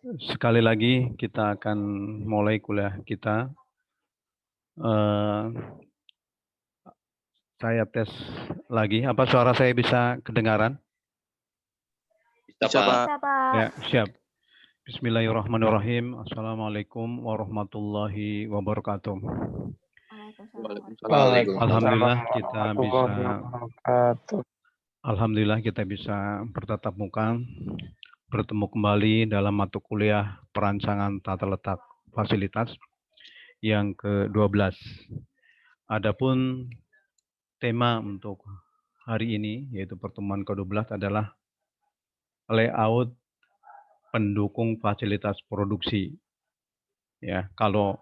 Sekali lagi kita akan mulai kuliah kita. Saya tes lagi. Apa suara saya bisa kedengaran? Bisa, Pak. Bisa, Pak. Ya, siap. Bismillahirrahmanirrahim. Assalamualaikum warahmatullahi wabarakatuh. Alhamdulillah kita bisa bertatap muka, bertemu kembali dalam mata kuliah perancangan tata letak fasilitas yang ke-12. Adapun tema untuk hari ini yaitu pertemuan ke-12 adalah layout pendukung fasilitas produksi. Ya, kalau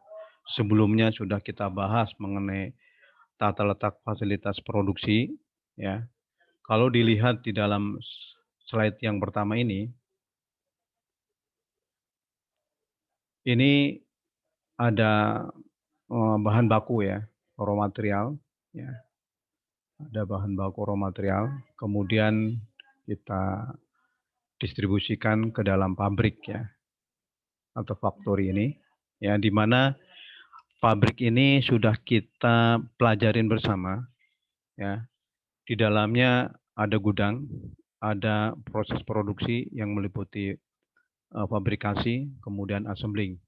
sebelumnya sudah kita bahas mengenai tata letak fasilitas produksi, ya. Kalau dilihat di dalam slide yang pertama ini ada bahan baku ya, raw material, ya. Ada bahan baku raw material, kemudian kita distribusikan ke dalam pabrik ya, atau factory ini, ya, di mana pabrik ini sudah kita pelajarin bersama, ya. Di dalamnya ada gudang, ada proses produksi yang meliputi fabrikasi, kemudian assembling,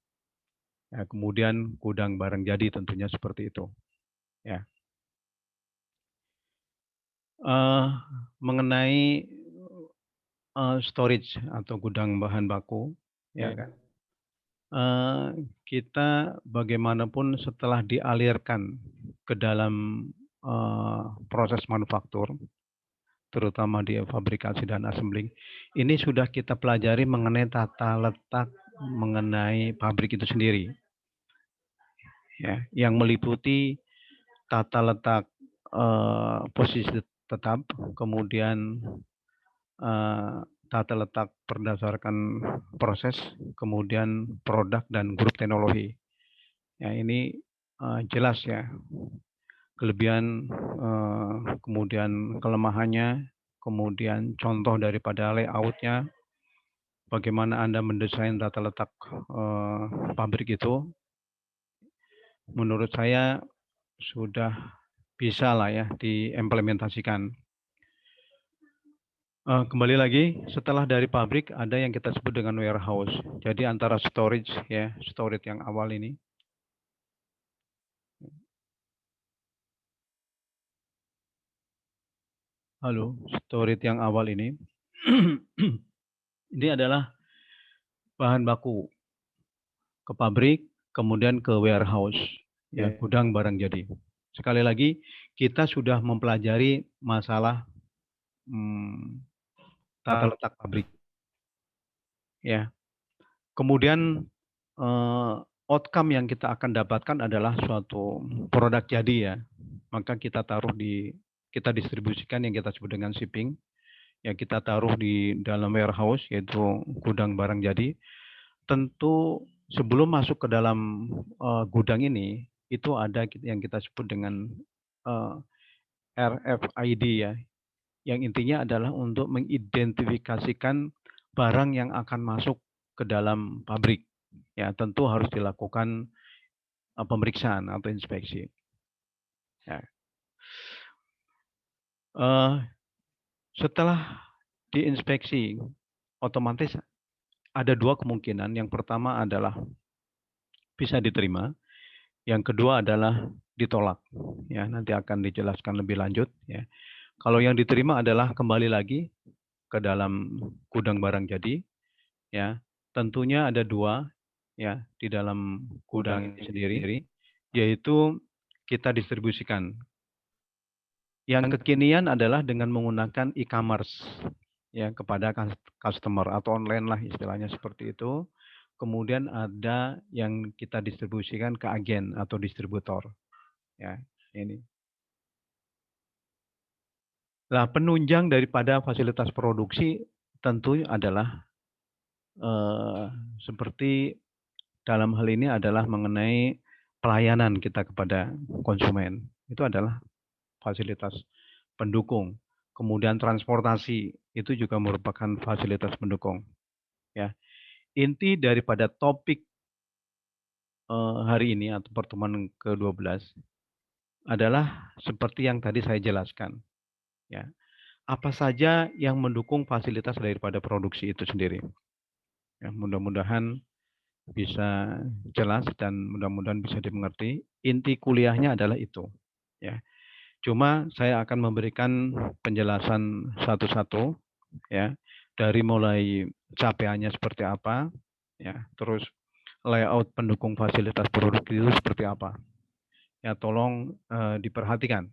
ya, kemudian gudang barang jadi tentunya seperti itu, ya. Mengenai storage atau gudang bahan baku, ya kan. Kita bagaimanapun setelah dialirkan ke dalam proses manufaktur, terutama di fabrikasi dan assembling, ini sudah kita pelajari mengenai tata letak mengenai pabrik itu sendiri, ya, yang meliputi tata letak posisi tetap, kemudian tata letak berdasarkan proses, kemudian produk dan grup teknologi. Ya, ini jelas ya kelebihan, kemudian kelemahannya, kemudian contoh daripada layout-nya, bagaimana Anda mendesain tata letak pabrik itu, menurut saya sudah bisa lah ya diimplementasikan. Kembali lagi, setelah dari pabrik ada yang kita sebut dengan warehouse. Jadi antara storage ya, storage yang awal ini. Halo, storage yang awal ini. Ini adalah bahan baku ke pabrik, kemudian ke warehouse, ya, gudang barang jadi. Sekali lagi, kita sudah mempelajari masalah tata letak pabrik. Ya. Kemudian outcome yang kita akan dapatkan adalah suatu produk jadi ya. Maka kita kita distribusikan yang kita sebut dengan shipping. Yang kita taruh di dalam warehouse yaitu gudang barang jadi. Tentu sebelum masuk ke dalam gudang ini itu ada yang kita sebut dengan RFID ya. Yang intinya adalah untuk mengidentifikasikan barang yang akan masuk ke dalam pabrik. Ya, tentu harus dilakukan pemeriksaan atau inspeksi. Ya. Setelah diinspeksi, otomatis ada dua kemungkinan. Yang pertama adalah bisa diterima, yang kedua adalah ditolak. Ya, nanti akan dijelaskan lebih lanjut. Ya. Kalau yang diterima adalah kembali lagi ke dalam gudang barang jadi, ya. Tentunya ada dua, ya, di dalam gudang ini sendiri, yaitu kita distribusikan. Yang kekinian adalah dengan menggunakan e-commerce, ya, kepada customer atau online lah istilahnya seperti itu. Kemudian ada yang kita distribusikan ke agen atau distributor, ya, ini. Nah, penunjang daripada fasilitas produksi tentu adalah seperti dalam hal ini adalah mengenai pelayanan kita kepada konsumen. Itu adalah fasilitas pendukung. Kemudian transportasi itu juga merupakan fasilitas pendukung. Ya, inti daripada topik hari ini atau pertemuan ke-12 adalah seperti yang tadi saya jelaskan. Ya, apa saja yang mendukung fasilitas daripada produksi itu sendiri. Ya, mudah-mudahan bisa jelas dan mudah-mudahan bisa dimengerti. Inti kuliahnya adalah itu. Ya, cuma saya akan memberikan penjelasan satu-satu, ya, dari mulai capaiannya seperti apa, ya, terus layout pendukung fasilitas produk itu seperti apa. Ya, tolong diperhatikan.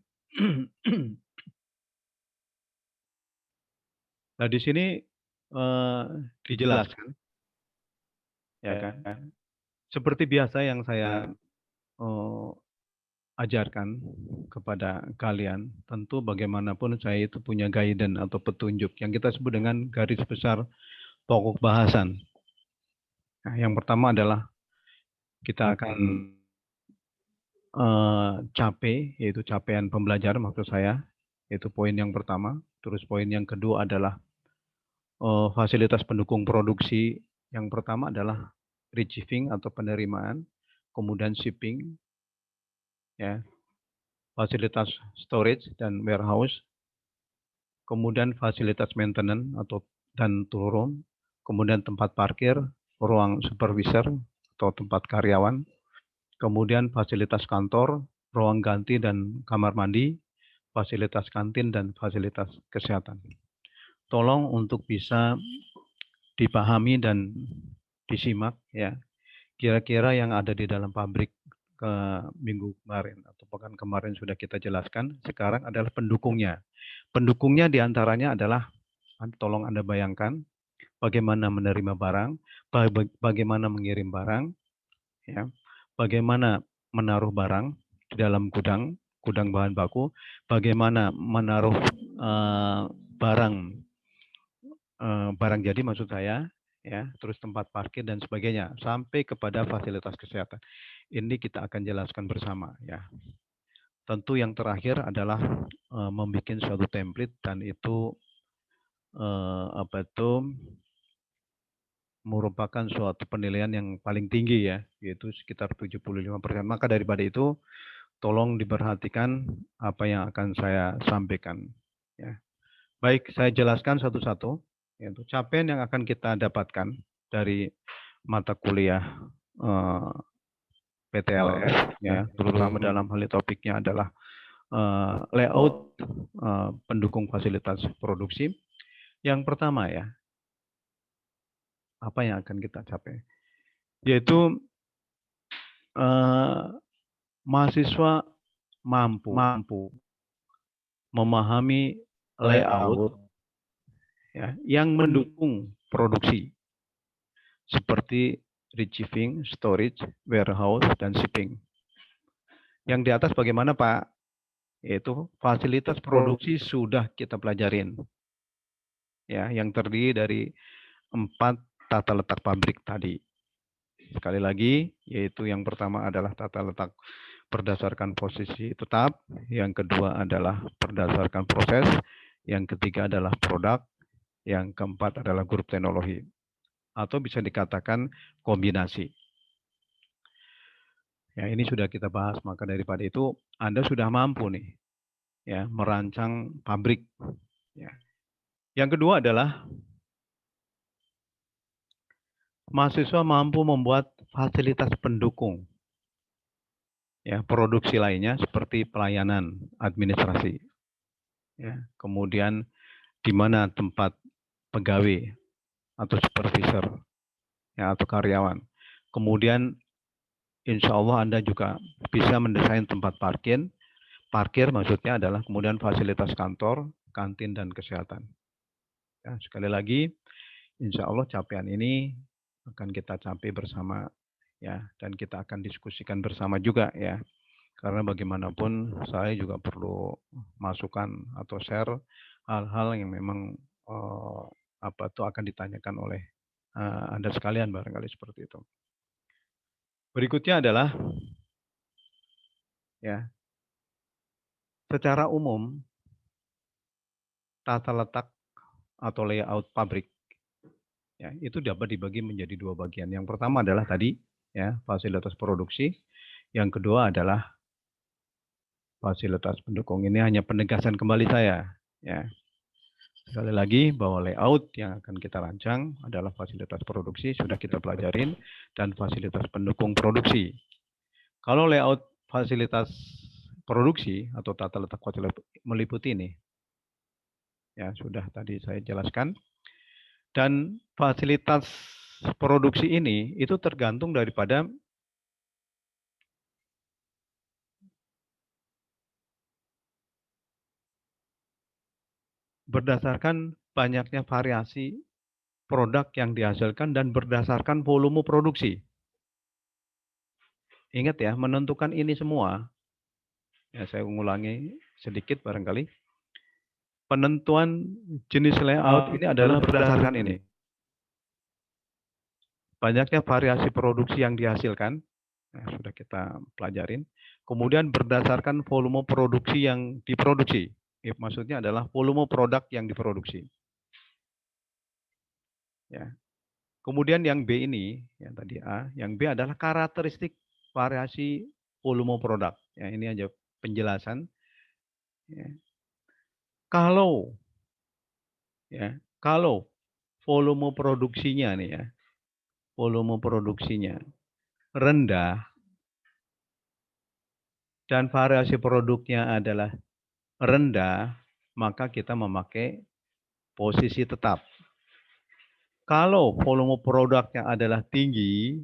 Nah, di sini dijelaskan, ya kan? Seperti biasa yang saya ajarkan kepada kalian, tentu bagaimanapun saya itu punya guidance atau petunjuk yang kita sebut dengan garis besar pokok bahasan. Nah, yang pertama adalah kita akan capai, yaitu capaian pembelajaran maksud saya, yaitu poin yang pertama. Terus poin yang kedua adalah fasilitas pendukung produksi. Yang pertama adalah receiving atau penerimaan, kemudian shipping, ya, fasilitas storage dan warehouse, kemudian fasilitas maintenance atau dan tool room, kemudian tempat parkir, ruang supervisor atau tempat karyawan, kemudian fasilitas kantor, ruang ganti dan kamar mandi, fasilitas kantin dan fasilitas kesehatan. Tolong untuk bisa dipahami dan disimak, ya, kira-kira yang ada di dalam pabrik ke minggu kemarin atau pekan kemarin sudah kita jelaskan. Sekarang adalah pendukungnya. Pendukungnya diantaranya adalah, tolong Anda bayangkan bagaimana menerima barang, bagaimana mengirim barang, ya, bagaimana menaruh barang di dalam gudang bahan baku, bagaimana menaruh barang barang jadi maksud saya, ya, terus tempat parkir dan sebagainya, sampai kepada fasilitas kesehatan. Ini kita akan jelaskan bersama, ya. Tentu yang terakhir adalah membuat suatu template dan itu merupakan suatu penilaian yang paling tinggi, ya, yaitu sekitar 75%. Maka daripada itu tolong diperhatikan apa yang akan saya sampaikan, ya. Baik, saya jelaskan satu-satu, yaitu capaian yang akan kita dapatkan dari mata kuliah PTLS, ya, terutama dalam hal topiknya adalah layout pendukung fasilitas produksi. Yang pertama, ya, apa yang akan kita capai, yaitu mahasiswa mampu memahami layout, ya, yang mendukung produksi seperti receiving, storage, warehouse, dan shipping. Yang di atas bagaimana, Pak? Yaitu fasilitas produksi sudah kita pelajarin, ya, yang terdiri dari 4 tata letak pabrik tadi. Sekali lagi, yaitu yang pertama adalah tata letak berdasarkan posisi tetap, yang kedua adalah berdasarkan proses, yang ketiga adalah produk, yang keempat adalah grup teknologi, atau bisa dikatakan kombinasi. Ya, ini sudah kita bahas, maka daripada itu Anda sudah mampu nih, ya, merancang pabrik, ya. Yang kedua adalah mahasiswa mampu membuat fasilitas pendukung, ya, produksi lainnya seperti pelayanan administrasi, ya, kemudian di mana tempat pegawai atau supervisor, ya, atau karyawan. Kemudian insya Allah Anda juga bisa mendesain tempat parkir. Parkir maksudnya adalah kemudian fasilitas kantor, kantin, dan kesehatan. Ya, sekali lagi, insya Allah capaian ini akan kita capai bersama, ya, dan kita akan diskusikan bersama juga, ya. Karena bagaimanapun saya juga perlu masukan atau share hal-hal yang memang akan ditanyakan oleh Anda sekalian barangkali seperti itu. Berikutnya adalah, ya, secara umum tata letak atau layout pabrik Ya, itu dapat dibagi menjadi dua bagian. Yang pertama adalah tadi ya fasilitas produksi. Yang kedua adalah fasilitas pendukung. Ini hanya penegasan kembali saya. Ya, sekali lagi bahwa layout yang akan kita rancang adalah fasilitas produksi sudah kita pelajarin dan fasilitas pendukung produksi. Kalau layout fasilitas produksi atau tata letak fasilitas meliputi ini, ya sudah tadi saya jelaskan. Dan fasilitas produksi ini itu tergantung daripada berdasarkan banyaknya variasi produk yang dihasilkan dan berdasarkan volume produksi. Ingat ya, menentukan ini semua, ya saya ulangi sedikit barangkali, penentuan jenis layout ini adalah berdasarkan ini. Banyaknya variasi produksi yang dihasilkan, nah, sudah kita pelajarin. Kemudian berdasarkan volume produksi yang diproduksi. Maksudnya adalah volume produk yang diproduksi. Ya. Kemudian yang B ini, yang tadi A, yang B adalah karakteristik variasi volume produk. Ya, ini aja penjelasan. Ya. Kalau volume produksinya nih ya, volume produksinya rendah dan variasi produknya adalah rendah, maka kita memakai posisi tetap. Kalau volume produknya adalah tinggi,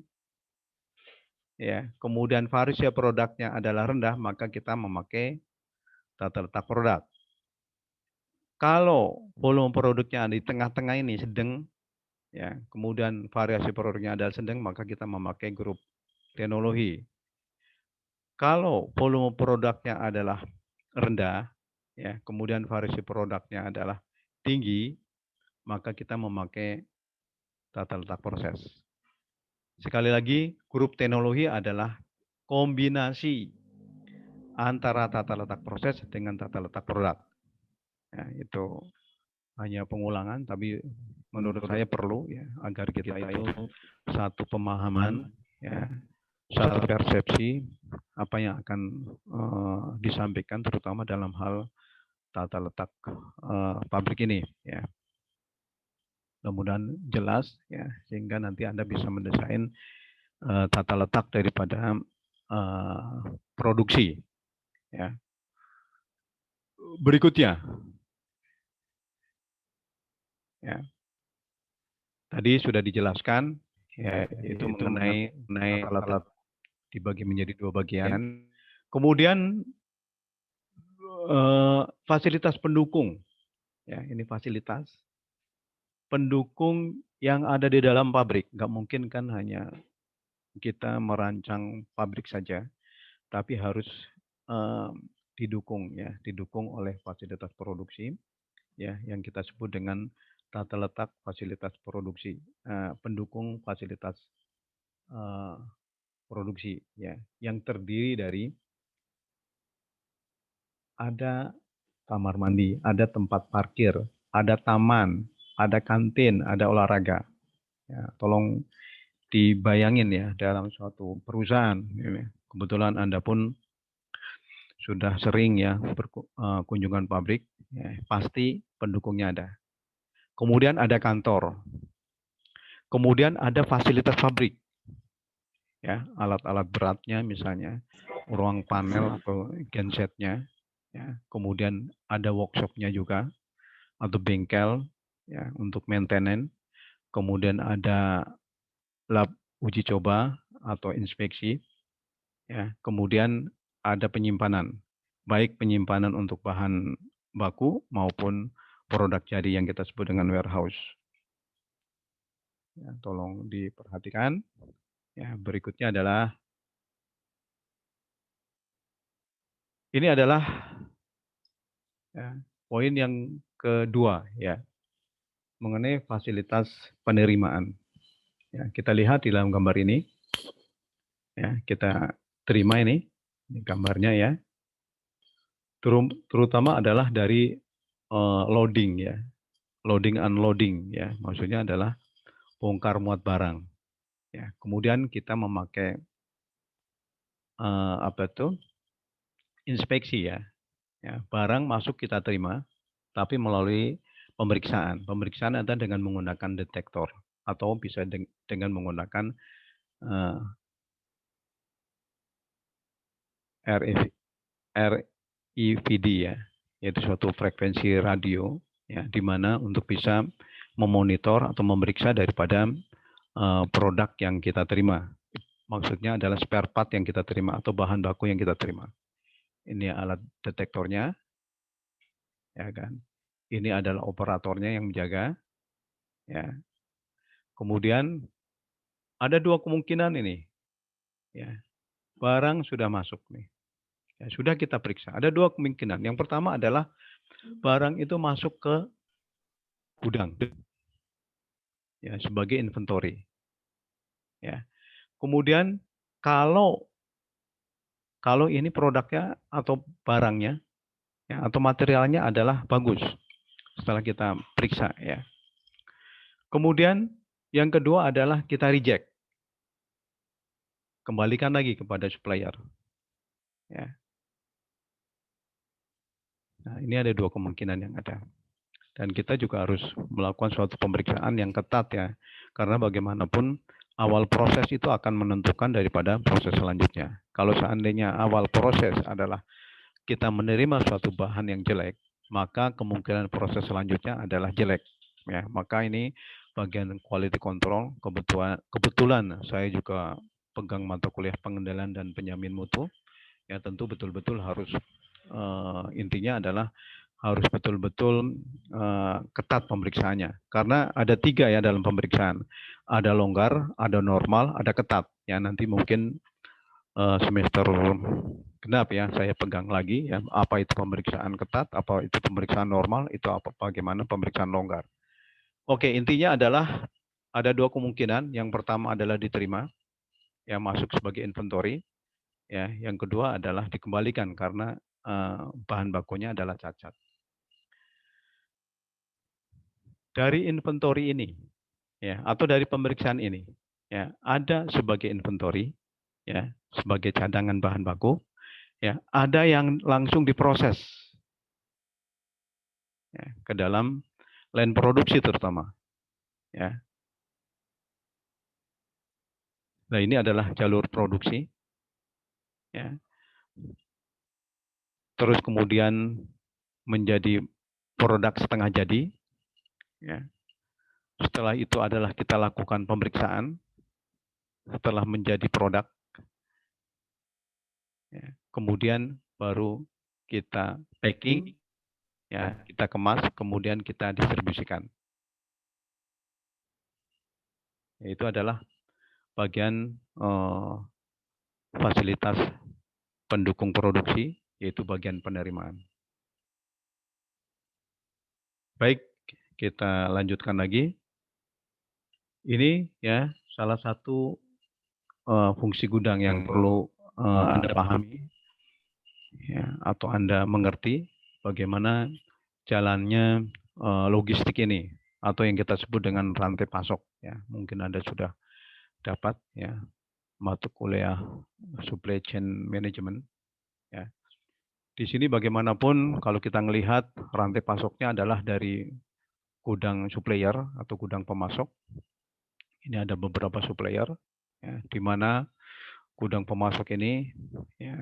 ya, kemudian variasi produknya adalah rendah, maka kita memakai tata letak produk. Kalau volume produknya di tengah-tengah ini sedang, ya, kemudian variasi produknya adalah sedang, maka kita memakai grup teknologi. Kalau volume produknya adalah rendah, ya, kemudian variasi produknya adalah tinggi, maka kita memakai tata letak proses. Sekali lagi, grup teknologi adalah kombinasi antara tata letak proses dengan tata letak produk. Ya, itu hanya pengulangan, tapi menurut saya perlu ya agar kita itu satu pemahaman, ya, satu persepsi apa yang akan disampaikan, terutama dalam hal tata letak pabrik ini. Ya. Mudah-mudahan jelas ya, sehingga nanti Anda bisa mendesain tata letak daripada produksi. Ya. Berikutnya, ya, tadi sudah dijelaskan, ya, itu mengenai tata letak dibagi menjadi dua bagian. Kemudian fasilitas pendukung, ya, ini fasilitas pendukung yang ada di dalam pabrik. Nggak mungkin kan hanya kita merancang pabrik saja, tapi harus didukung, ya, didukung oleh fasilitas produksi, ya, yang kita sebut dengan tata letak fasilitas produksi, pendukung fasilitas produksi, ya, yang terdiri dari ada kamar mandi, ada tempat parkir, ada taman, ada kantin, ada olahraga. Ya, tolong dibayangin ya dalam suatu perusahaan. Kebetulan Anda pun sudah sering ya berkunjungan pabrik, ya, pasti pendukungnya ada. Kemudian ada kantor. Kemudian ada fasilitas pabrik. Ya, alat-alat beratnya misalnya ruang panel atau gensetnya. Ya, kemudian ada workshopnya juga atau bengkel ya untuk maintenance. Kemudian ada lab uji coba atau inspeksi. Ya, kemudian ada penyimpanan, baik penyimpanan untuk bahan baku maupun produk jadi yang kita sebut dengan warehouse. Ya, tolong diperhatikan. Ya, berikutnya adalah ini adalah ya, poin yang kedua ya mengenai fasilitas penerimaan. Ya, kita lihat di dalam gambar ini. Ya, kita terima ini gambarnya ya. Terutama adalah dari loading ya, loading unloading ya. Maksudnya adalah bongkar muat barang. Ya, kemudian kita memakai inspeksi ya. Ya, barang masuk kita terima, tapi melalui pemeriksaan. Pemeriksaan adalah dengan menggunakan detektor atau bisa dengan menggunakan REVD ya, yaitu suatu frekuensi radio ya, di mana untuk bisa memonitor atau memeriksa daripada produk yang kita terima. Maksudnya adalah spare part yang kita terima atau bahan baku yang kita terima. Ini alat detektornya, ya kan. Ini adalah operatornya yang menjaga, ya. Kemudian ada dua kemungkinan ini, ya. Barang sudah masuk nih, ya, sudah kita periksa. Ada dua kemungkinan. Yang pertama adalah barang itu masuk ke gudang, ya, sebagai inventory, ya. Kemudian kalau ini produknya atau barangnya, ya, atau materialnya adalah bagus setelah kita periksa, ya. Kemudian yang kedua adalah kita reject, kembalikan lagi kepada supplier, ya. Nah, ini ada dua kemungkinan yang ada, dan kita juga harus melakukan suatu pemeriksaan yang ketat ya, karena bagaimanapun awal proses itu akan menentukan daripada proses selanjutnya. Kalau seandainya awal proses adalah kita menerima suatu bahan yang jelek, maka kemungkinan proses selanjutnya adalah jelek. Ya, maka ini bagian quality control. Kebetulan saya juga pegang mata kuliah pengendalian dan penjamin mutu. Ya, tentu betul-betul harus intinya adalah harus betul-betul ketat pemeriksaannya. Karena ada 3 ya dalam pemeriksaan. Ada longgar, ada normal, ada ketat. Ya, nanti mungkin semester genap ya saya pegang lagi ya, apa itu pemeriksaan ketat, apa itu pemeriksaan normal, itu apa bagaimana pemeriksaan longgar. Oke, intinya adalah ada dua kemungkinan. Yang pertama adalah diterima, yang masuk sebagai inventory. Ya, yang kedua adalah dikembalikan karena bahan bakunya adalah cacat. Dari inventory ini, ya, atau dari pemeriksaan ini, ya, ada sebagai inventory, ya, sebagai cadangan bahan baku, ya, ada yang langsung diproses, ya, ke dalam line produksi terutama, ya. Nah, ini adalah jalur produksi, ya. Terus kemudian menjadi produk setengah jadi, ya. Setelah itu adalah kita lakukan pemeriksaan, setelah menjadi produk, ya. Kemudian baru kita packing, ya, kita kemas, kemudian kita distribusikan. Itu adalah bagian fasilitas pendukung produksi, yaitu bagian penerimaan. Baik, kita lanjutkan lagi. Ini ya salah satu fungsi gudang yang perlu Anda pahami, ya, atau Anda mengerti bagaimana jalannya logistik ini, atau yang kita sebut dengan rantai pasok. Ya, mungkin Anda sudah dapat ya mata kuliah supply chain management. Ya. Di sini bagaimanapun kalau kita melihat rantai pasoknya adalah dari gudang supplier atau gudang pemasok. Ini ada beberapa supplier, ya, di mana gudang pemasok ini ya,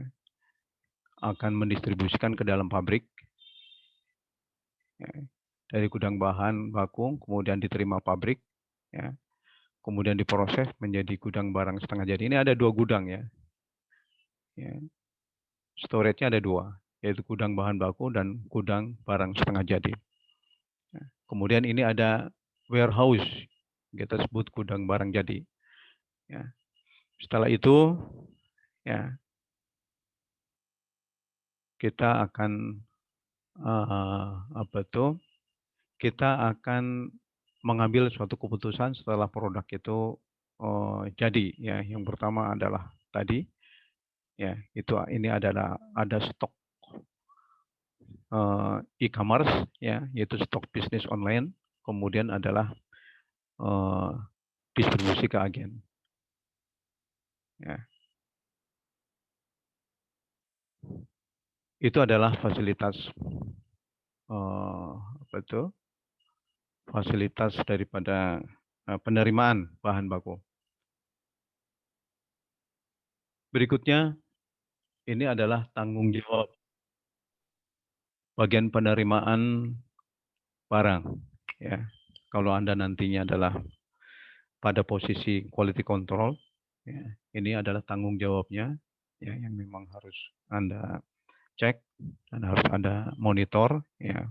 akan mendistribusikan ke dalam pabrik, ya, dari gudang bahan baku, kemudian diterima pabrik, ya, kemudian diproses menjadi gudang barang setengah jadi. Ini ada 2 gudang ya. Ya. Storage-nya ada 2, yaitu gudang bahan baku dan gudang barang setengah jadi. Ya. Kemudian ini ada warehouse, kita sebut gudang barang jadi. Ya. Setelah itu, ya, kita akan kita akan mengambil suatu keputusan setelah produk itu jadi. Ya, yang pertama adalah tadi, ya, ini adalah ada stok e-commerce, ya, yaitu stok bisnis online. Kemudian adalah distribusi ke agen. Ya. Itu adalah fasilitas apa itu? Fasilitas daripada penerimaan bahan baku. Berikutnya, ini adalah tanggung jawab bagian penerimaan barang. Ya, kalau Anda nantinya adalah pada posisi quality control, ya, ini adalah tanggung jawabnya, ya, yang memang harus Anda cek dan harus Anda monitor, ya,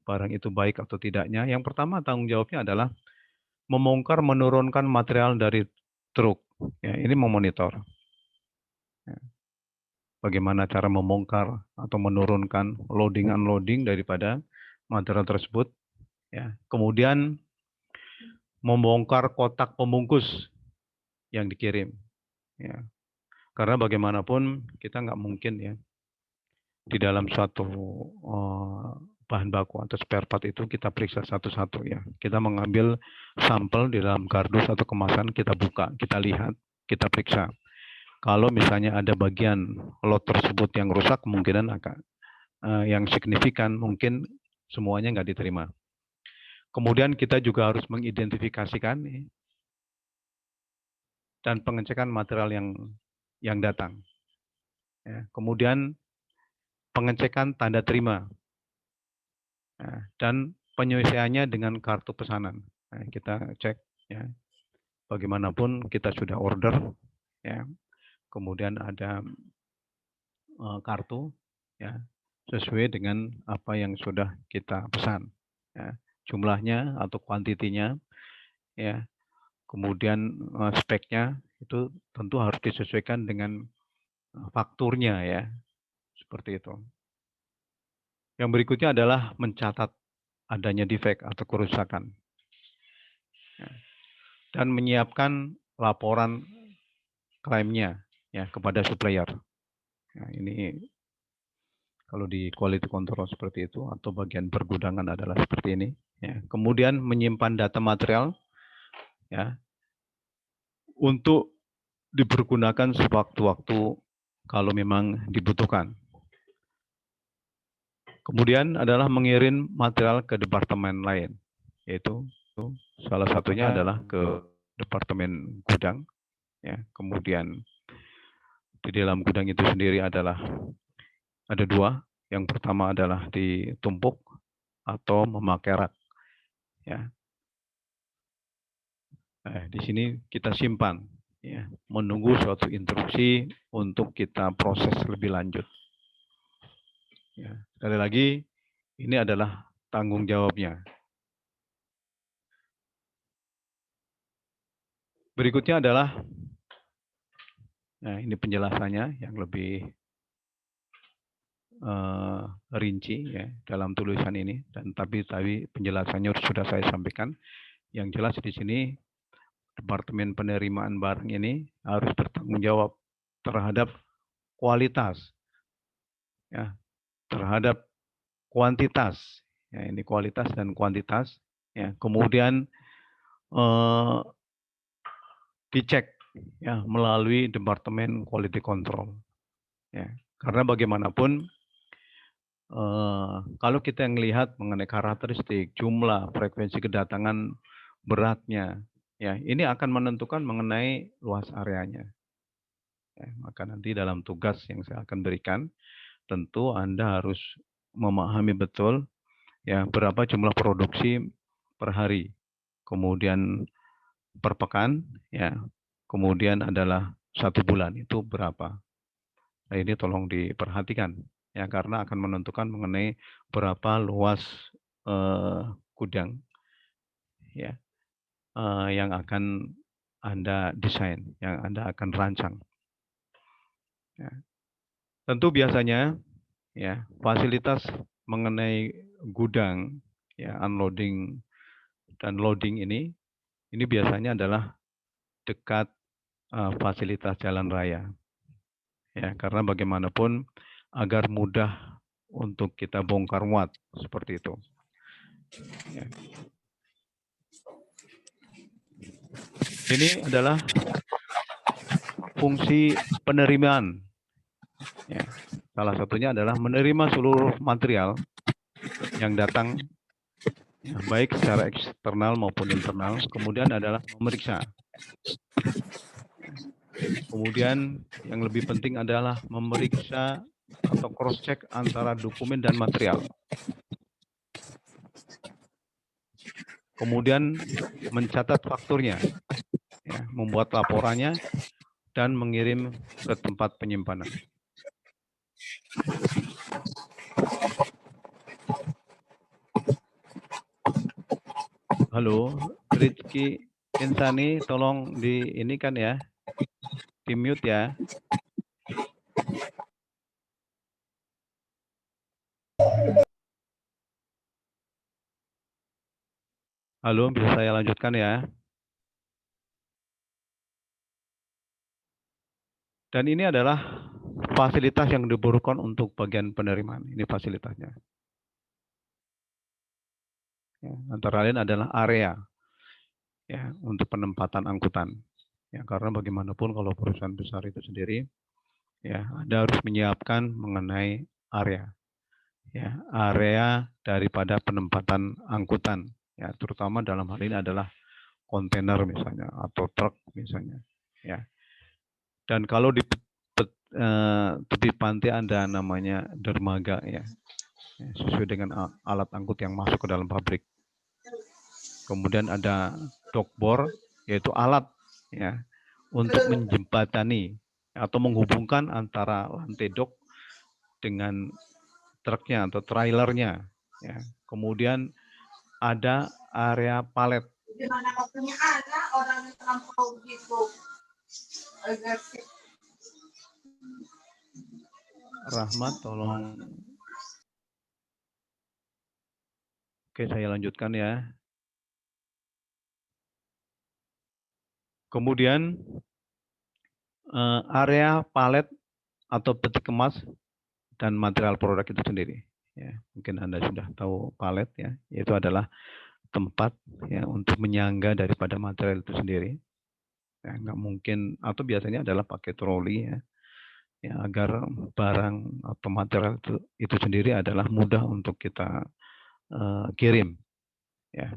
barang itu baik atau tidaknya. Yang pertama tanggung jawabnya adalah membongkar menurunkan material dari truk. Ya, ini memonitor. Ya. Bagaimana cara membongkar atau menurunkan loading unloading daripada material tersebut. Ya. Kemudian membongkar kotak pembungkus yang dikirim. Ya. Karena bagaimanapun kita nggak mungkin ya di dalam suatu bahan baku atau spare part itu kita periksa satu-satu ya. Kita mengambil sampel di dalam kardus atau kemasan, kita buka, kita lihat, kita periksa. Kalau misalnya ada bagian lot tersebut yang rusak, kemungkinan akan yang signifikan mungkin semuanya nggak diterima. Kemudian kita juga harus mengidentifikasikan dan pengecekan material yang datang. Ya. Kemudian pengecekan tanda terima. Nah, dan penyelesaiannya dengan kartu pesanan. Nah, kita cek ya. Bagaimanapun kita sudah order ya. Kemudian ada kartu ya sesuai dengan apa yang sudah kita pesan. Ya. Jumlahnya atau kuantitinya ya. Kemudian speknya itu tentu harus disesuaikan dengan fakturnya ya. Seperti itu. Yang berikutnya adalah mencatat adanya defect atau kerusakan. Ya. Dan menyiapkan laporan klaimnya ya kepada supplier. Nah, ini kalau di quality control seperti itu atau bagian pergudangan adalah seperti ini. Ya. Kemudian menyimpan data material ya untuk dipergunakan sewaktu-waktu kalau memang dibutuhkan. Kemudian adalah mengirim material ke departemen lain, yaitu salah satunya adalah ke departemen gudang. Ya, kemudian di dalam gudang itu sendiri adalah ada dua. Yang pertama adalah ditumpuk atau memakai rak. Ya. Nah, di sini kita simpan, ya, menunggu suatu instruksi untuk kita proses lebih lanjut. Ya, sekali lagi, ini adalah tanggung jawabnya. Berikutnya adalah, nah ini penjelasannya yang lebih rinci ya dalam tulisan ini, dan tapi penjelasannya sudah saya sampaikan. Yang jelas di sini Departemen Penerimaan Barang ini harus bertanggung jawab terhadap kualitas, ya, terhadap kuantitas. Ya, ini kualitas dan kuantitas. Ya, kemudian dicek ya melalui Departemen Quality Control. Ya, karena bagaimanapun kalau kita melihat mengenai karakteristik, jumlah, frekuensi kedatangan, beratnya, ya ini akan menentukan mengenai luas areanya. Ya, maka nanti dalam tugas yang saya akan berikan, tentu Anda harus memahami betul ya berapa jumlah produksi per hari, kemudian per pekan, ya, kemudian adalah 1 bulan itu berapa. Nah, ini tolong diperhatikan ya karena akan menentukan mengenai berapa luas gudang ya yang akan Anda desain, yang Anda akan rancang. Ya. Tentu biasanya ya fasilitas mengenai gudang ya unloading dan loading ini biasanya adalah dekat fasilitas jalan raya. Ya, karena bagaimanapun agar mudah untuk kita bongkar muat seperti itu. Ya. Ini adalah fungsi penerimaan. Ya. Salah satunya adalah menerima seluruh material yang datang, ya, baik secara eksternal maupun internal. Kemudian adalah memeriksa. Kemudian yang lebih penting adalah memeriksa atau cross-check antara dokumen dan material. Kemudian mencatat fakturnya, ya, membuat laporannya, dan mengirim ke tempat penyimpanan. Halo, Rizky Insani, tolong di ini kan ya, di mute ya. Halo, bisa saya lanjutkan ya? Dan ini adalah fasilitas yang dibutuhkan untuk bagian penerimaan. Ini fasilitasnya. Ya, antara lain adalah area, ya, untuk penempatan angkutan. Ya, karena bagaimanapun kalau perusahaan besar itu sendiri, ya, Anda harus menyiapkan mengenai area, ya, area daripada penempatan angkutan, ya, terutama dalam hal ini adalah kontainer misalnya atau truk misalnya, ya. Dan kalau di tepi pantai ada namanya dermaga, ya, sesuai dengan alat angkut yang masuk ke dalam pabrik. Kemudian ada dockbor, yaitu alat, ya, untuk menjembatani atau menghubungkan antara lantai dok dengan truknya atau trailernya. Ya. Kemudian ada area palet. Di mana waktunya ada orang yang terlampau gitu. Rahmat, tolong. Oke, saya lanjutkan ya. Kemudian area palet atau peti kemas dan material produk itu sendiri. Ya, mungkin Anda sudah tahu palet, ya, yaitu adalah tempat, ya, untuk menyangga daripada material itu sendiri. Ya, nggak mungkin, atau biasanya adalah pakai troli, ya, ya, agar barang atau material itu sendiri adalah mudah untuk kita kirim. Ya.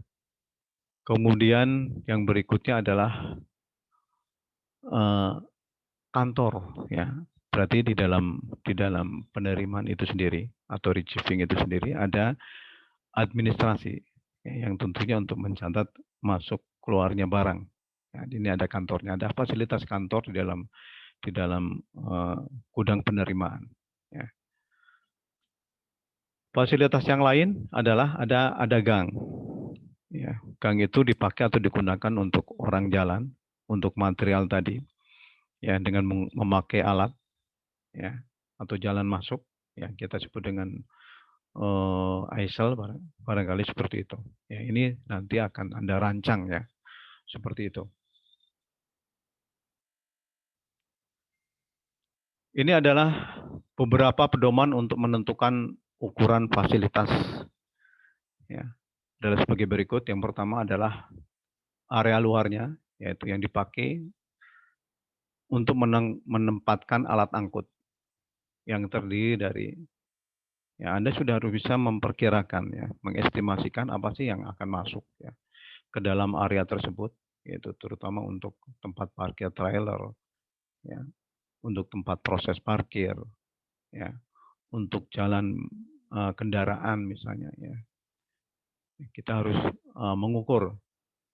Kemudian yang berikutnya adalah kantor, ya. Berarti di dalam penerimaan itu sendiri atau receiving itu sendiri ada administrasi, ya, yang tentunya untuk mencatat masuk keluarnya barang. Ya, ini ada kantornya, ada fasilitas kantor di dalam gudang penerimaan. Ya. Fasilitas yang lain adalah ada gang. Ya, gang itu dipakai atau digunakan untuk orang jalan, untuk material tadi, ya, dengan memakai alat, ya, atau jalan masuk, ya, kita sebut dengan ISL, barangkali seperti itu. Ya, ini nanti akan Anda rancang, ya, seperti itu. Ini adalah beberapa pedoman untuk menentukan ukuran fasilitas, ya. Adalah sebagai berikut. Yang pertama adalah area luarnya, yaitu yang dipakai untuk menempatkan alat angkut yang terdiri dari, ya, Anda sudah harus bisa memperkirakan, ya, mengestimasikan apa sih yang akan masuk, ya, ke dalam area tersebut, yaitu terutama untuk tempat parkir trailer, ya, untuk tempat proses parkir, ya, untuk jalan kendaraan misalnya, ya. Kita harus mengukur,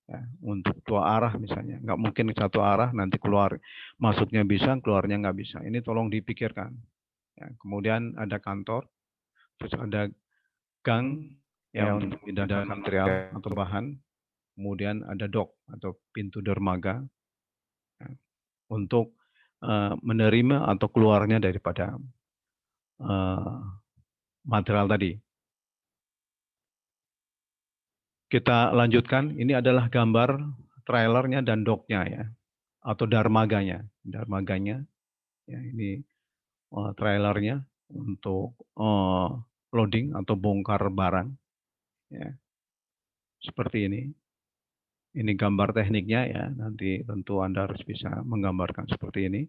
ya, untuk dua arah misalnya, nggak mungkin satu arah nanti keluar masuknya bisa, keluarnya nggak bisa. Ini tolong dipikirkan. Ya, kemudian ada kantor, terus ada gang, ya, untuk memindahkan material atau bahan. Kemudian ada dock atau pintu dermaga, ya, untuk menerima atau keluarnya daripada material tadi. Kita lanjutkan, ini adalah gambar trailernya dan docknya, ya, atau dermaganya. Dermaganya, ya, ini trailernya untuk loading atau bongkar barang, ya, seperti ini. Ini gambar tekniknya ya. Nanti tentu Anda harus bisa menggambarkan seperti ini.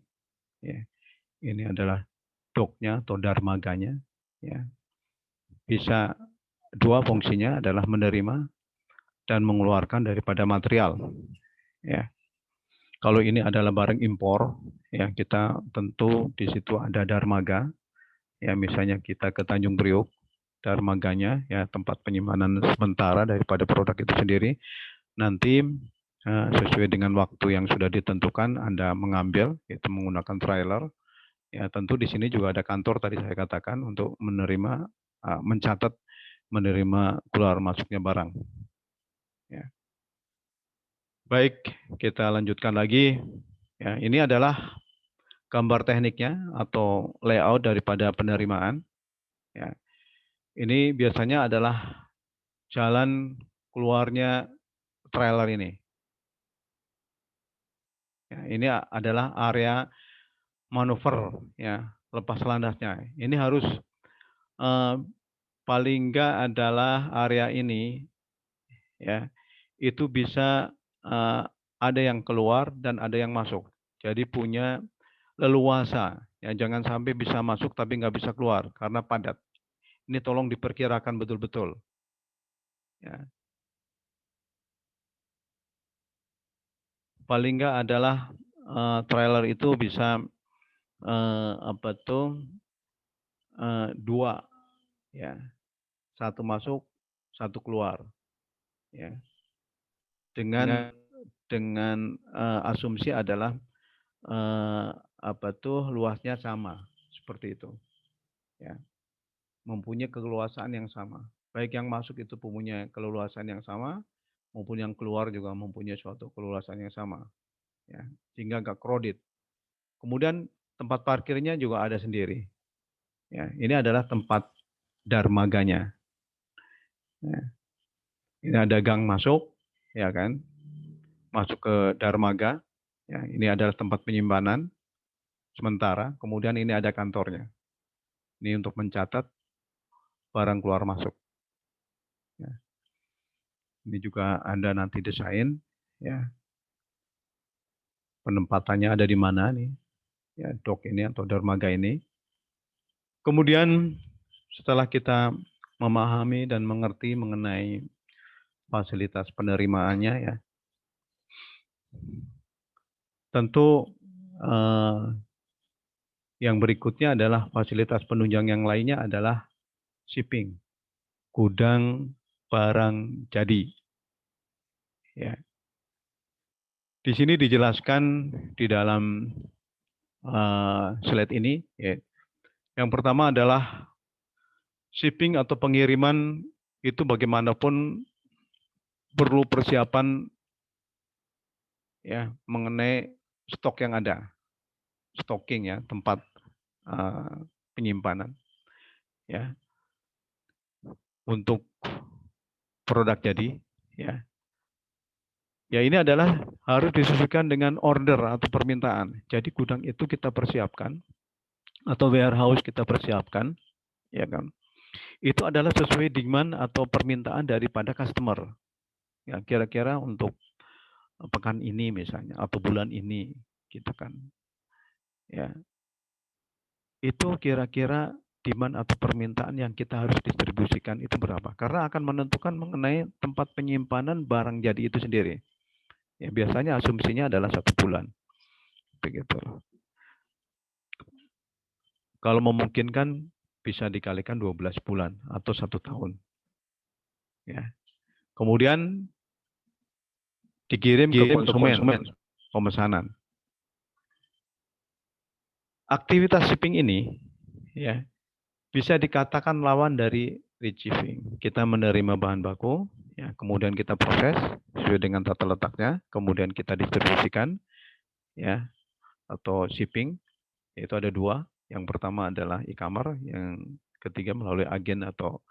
Ya. Ini adalah doknya atau darmaganya. Ya. Bisa dua fungsinya adalah menerima dan mengeluarkan daripada material. Ya. Kalau ini adalah barang impor, ya kita tentu di situ ada darmaga. Ya, misalnya kita ke Tanjung Priok, darmaganya ya tempat penyimpanan sementara daripada produk itu sendiri. Nanti sesuai dengan waktu yang sudah ditentukan Anda mengambil, itu menggunakan trailer. Ya, tentu di sini juga ada kantor tadi saya katakan untuk menerima, mencatat, menerima keluar masuknya barang. Ya. Baik, kita lanjutkan lagi. Ya, ini adalah gambar tekniknya atau layout daripada penerimaan. Ya. Ini biasanya adalah jalan keluarnya trailer ini. Ya, ini adalah area manuver, ya, lepas landasnya. Ini harus paling enggak adalah area ini, ya, itu bisa ada yang keluar dan ada yang masuk. Jadi punya leluasa, ya, jangan sampai bisa masuk tapi nggak bisa keluar karena padat. Ini tolong diperkirakan betul-betul. Ya. Paling nggak adalah trailer itu bisa apa tuh dua, ya, satu masuk, satu keluar, ya. Dengan asumsi adalah apa tuh luasnya sama, seperti itu, ya, mempunyai keluasan yang sama. Baik yang masuk itu mempunyai keleluasan yang sama, maupun yang keluar juga mempunyai suatu keleluasan yang sama, ya, sehingga nggak crowded. Kemudian tempat parkirnya juga ada sendiri. Ya, ini adalah tempat darmaganya. Ya. Ini ada gang masuk, ya kan? Masuk ke darmaga. Ya, ini adalah tempat penyimpanan sementara. Kemudian ini ada kantornya. Ini untuk mencatat barang keluar masuk. Ya. Ini juga Anda nanti desain, ya. Penempatannya ada di mana nih? Ya, dok ini atau dermaga ini. Kemudian setelah kita memahami dan mengerti mengenai fasilitas penerimaannya, ya, tentu yang berikutnya adalah fasilitas penunjang yang lainnya adalah shipping, gudang barang jadi. Ya. Di sini dijelaskan di dalam slide ini. Ya. Yang pertama adalah shipping atau pengiriman itu bagaimanapun perlu persiapan, ya, mengenai stok yang ada, stocking, ya, tempat penyimpanan, ya, untuk produk jadi, ya. Ya, ini adalah harus disesuaikan dengan order atau permintaan. Jadi gudang itu kita persiapkan atau warehouse kita persiapkan, ya kan. Itu adalah sesuai demand atau permintaan daripada customer. Ya, kira-kira untuk pekan ini misalnya atau bulan ini gitu kan. Ya. Itu kira-kira demand atau permintaan yang kita harus distribusikan itu berapa? Karena akan menentukan mengenai tempat penyimpanan barang jadi itu sendiri. Ya, biasanya asumsinya adalah 1 bulan. Begitu. Kalau memungkinkan bisa dikalikan 12 bulan atau 1 tahun. Ya. Kemudian dikirim ke konsumen, pemesanan. Aktivitas shipping ini, ya, bisa dikatakan lawan dari receiving. Kita menerima bahan baku, ya, kemudian kita proses sesuai dengan tata letaknya, kemudian kita distribusikan, ya, atau shipping. Itu ada 2. Yang pertama adalah e-commerce, yang ketiga melalui agen atau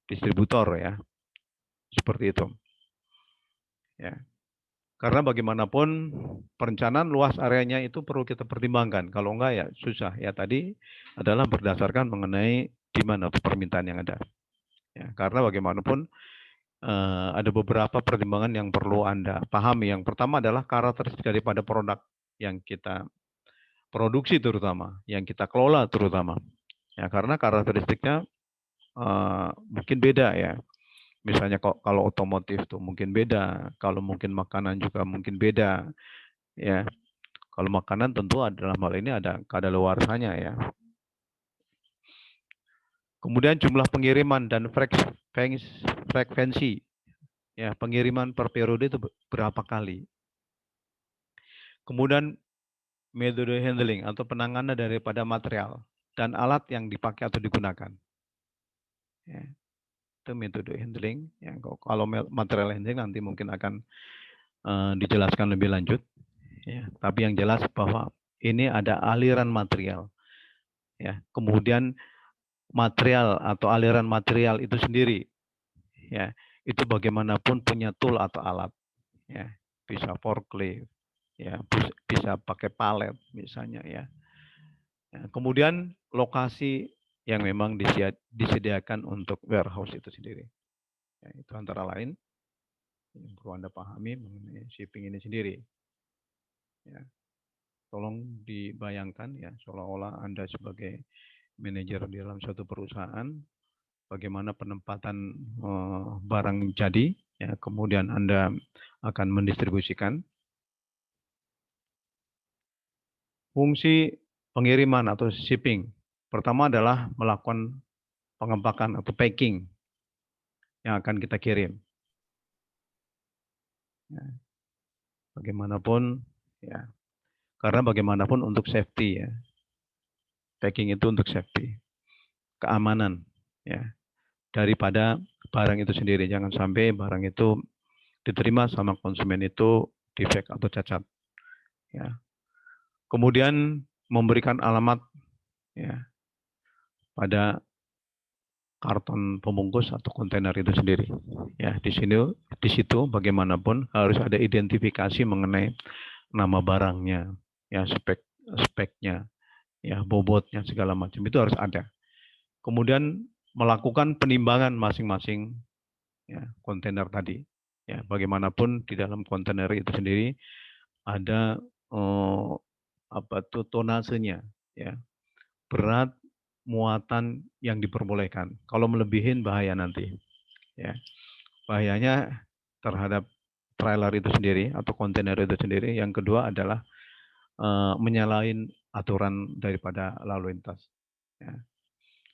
distributor, ya. Seperti itu. Ya. Karena bagaimanapun perencanaan luas areanya itu perlu kita pertimbangkan. Kalau enggak ya susah. Ya tadi adalah berdasarkan mengenai demand atau permintaan yang ada. Ya, karena bagaimanapun ada beberapa pertimbangan yang perlu Anda pahami. Yang pertama adalah karakteristik daripada produk yang kita produksi terutama, yang kita kelola terutama. Ya, karena karakteristiknya mungkin beda ya. Misalnya kalau otomotif tuh mungkin beda, kalau mungkin makanan juga mungkin beda. Ya, kalau makanan tentu adalah hal ini ada kadaluarsanya ya. Kemudian jumlah pengiriman dan frekuensi. Ya, pengiriman per periode itu berapa kali. Kemudian metode handling atau penanganan daripada material dan alat yang dipakai atau digunakan. Ya, itu metode handling. Ya, kalau material handling nanti mungkin akan dijelaskan lebih lanjut. Ya, tapi yang jelas bahwa ini ada aliran material. Ya, kemudian material atau aliran material itu sendiri, ya itu bagaimanapun punya tool atau alat. Ya, bisa forklift, ya bisa pakai palet misalnya ya. Kemudian lokasi yang memang disediakan untuk warehouse itu sendiri. Ya, itu antara lain yang perlu Anda pahami mengenai shipping ini sendiri. Ya, tolong dibayangkan ya seolah-olah Anda sebagai manajer di dalam suatu perusahaan, bagaimana penempatan barang jadi, ya, kemudian Anda akan mendistribusikan. Fungsi pengiriman atau shipping. Pertama adalah melakukan pengempakan atau packing yang akan kita kirim. Ya, bagaimanapun, ya, karena bagaimanapun untuk safety ya, packing itu untuk safety, keamanan, ya, daripada barang itu sendiri. Jangan sampai barang itu diterima sama konsumen itu defect atau cacat. Ya. Kemudian memberikan alamat ya pada karton pembungkus atau kontainer itu sendiri. Ya, di situ bagaimanapun harus ada identifikasi mengenai nama barangnya, ya speknya, ya bobotnya segala macam itu harus ada. Kemudian melakukan penimbangan masing-masing ya kontainer tadi. Ya, bagaimanapun di dalam kontainer itu sendiri ada tonasenya, ya berat, muatan yang diperbolehkan. Kalau melebihin bahaya nanti. Ya, bahayanya terhadap trailer itu sendiri atau kontainer itu sendiri. Yang kedua adalah menyalahin aturan daripada lalu lintas. Ya.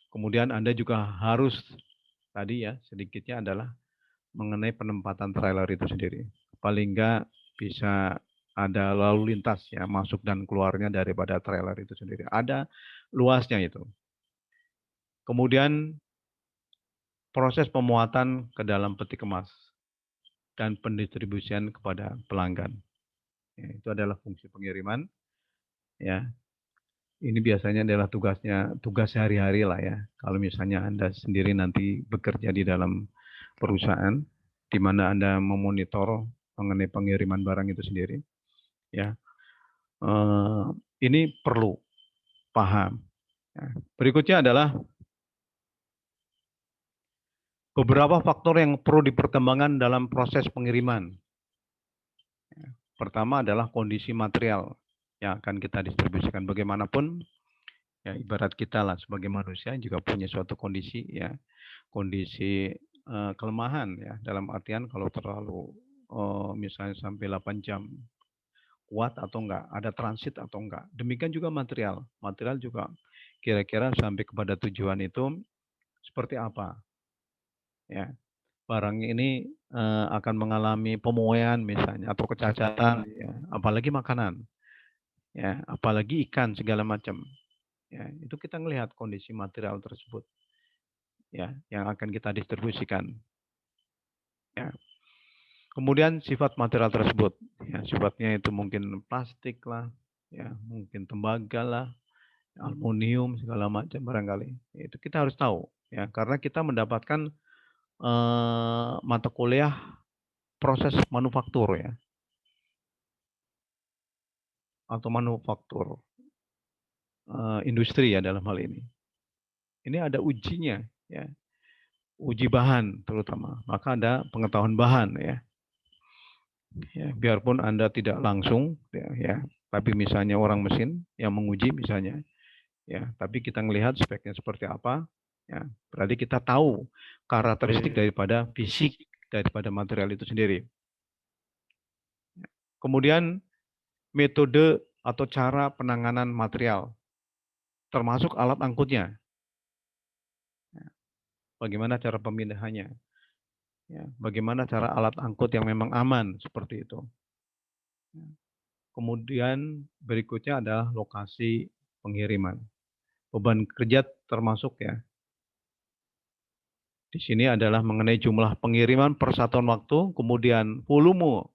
Kemudian Anda juga harus tadi ya sedikitnya adalah mengenai penempatan trailer itu sendiri. Paling enggak bisa ada lalu lintas ya masuk dan keluarnya daripada trailer itu sendiri. Ada luasnya itu. Kemudian proses pemuatan ke dalam peti kemas dan pendistribusian kepada pelanggan. Ya, itu adalah fungsi pengiriman. Ya, ini biasanya adalah tugas sehari-hari lah ya. Kalau misalnya Anda sendiri nanti bekerja di dalam perusahaan, di mana Anda memonitor mengenai pengiriman barang itu sendiri, ya, ini perlu paham. Ya. Berikutnya adalah beberapa faktor yang perlu dipertimbangkan dalam proses pengiriman. Pertama adalah kondisi material yang akan kita distribusikan. Bagaimanapun, ya ibarat kita lah sebagai manusia juga punya suatu kondisi ya, kondisi kelemahan ya. Dalam artian kalau terlalu misalnya sampai 8 jam kuat atau enggak, ada transit atau enggak. Demikian juga material. Material juga kira-kira sampai kepada tujuan itu seperti apa. Ya, barang ini akan mengalami pemuaian misalnya atau kecacatan, ya, apalagi makanan, ya, apalagi ikan segala macam. Ya, itu kita melihat kondisi material tersebut, ya, yang akan kita distribusikan. Ya. Kemudian sifat material tersebut, ya, sifatnya itu mungkin plastik lah, ya, mungkin tembaga lah, aluminium segala macam barangkali. Itu kita harus tahu, ya, karena kita mendapatkan mata kuliah proses manufaktur ya atau manufaktur industri ya dalam hal ini. Ini ada ujinya ya. uji bahan terutama, maka ada pengetahuan bahan ya. Ya, biarpun Anda tidak langsung ya, tapi misalnya orang mesin yang menguji misalnya ya, tapi kita melihat speknya seperti apa ya, berarti kita tahu karakteristik daripada fisik daripada material itu sendiri. Kemudian metode atau cara penanganan material termasuk alat angkutnya. Bagaimana cara pemindahannya? Ya, bagaimana cara alat angkut yang memang aman seperti itu. Kemudian berikutnya adalah lokasi pengiriman. Beban kerja termasuk ya. Di sini adalah mengenai jumlah pengiriman per satuan waktu, kemudian volume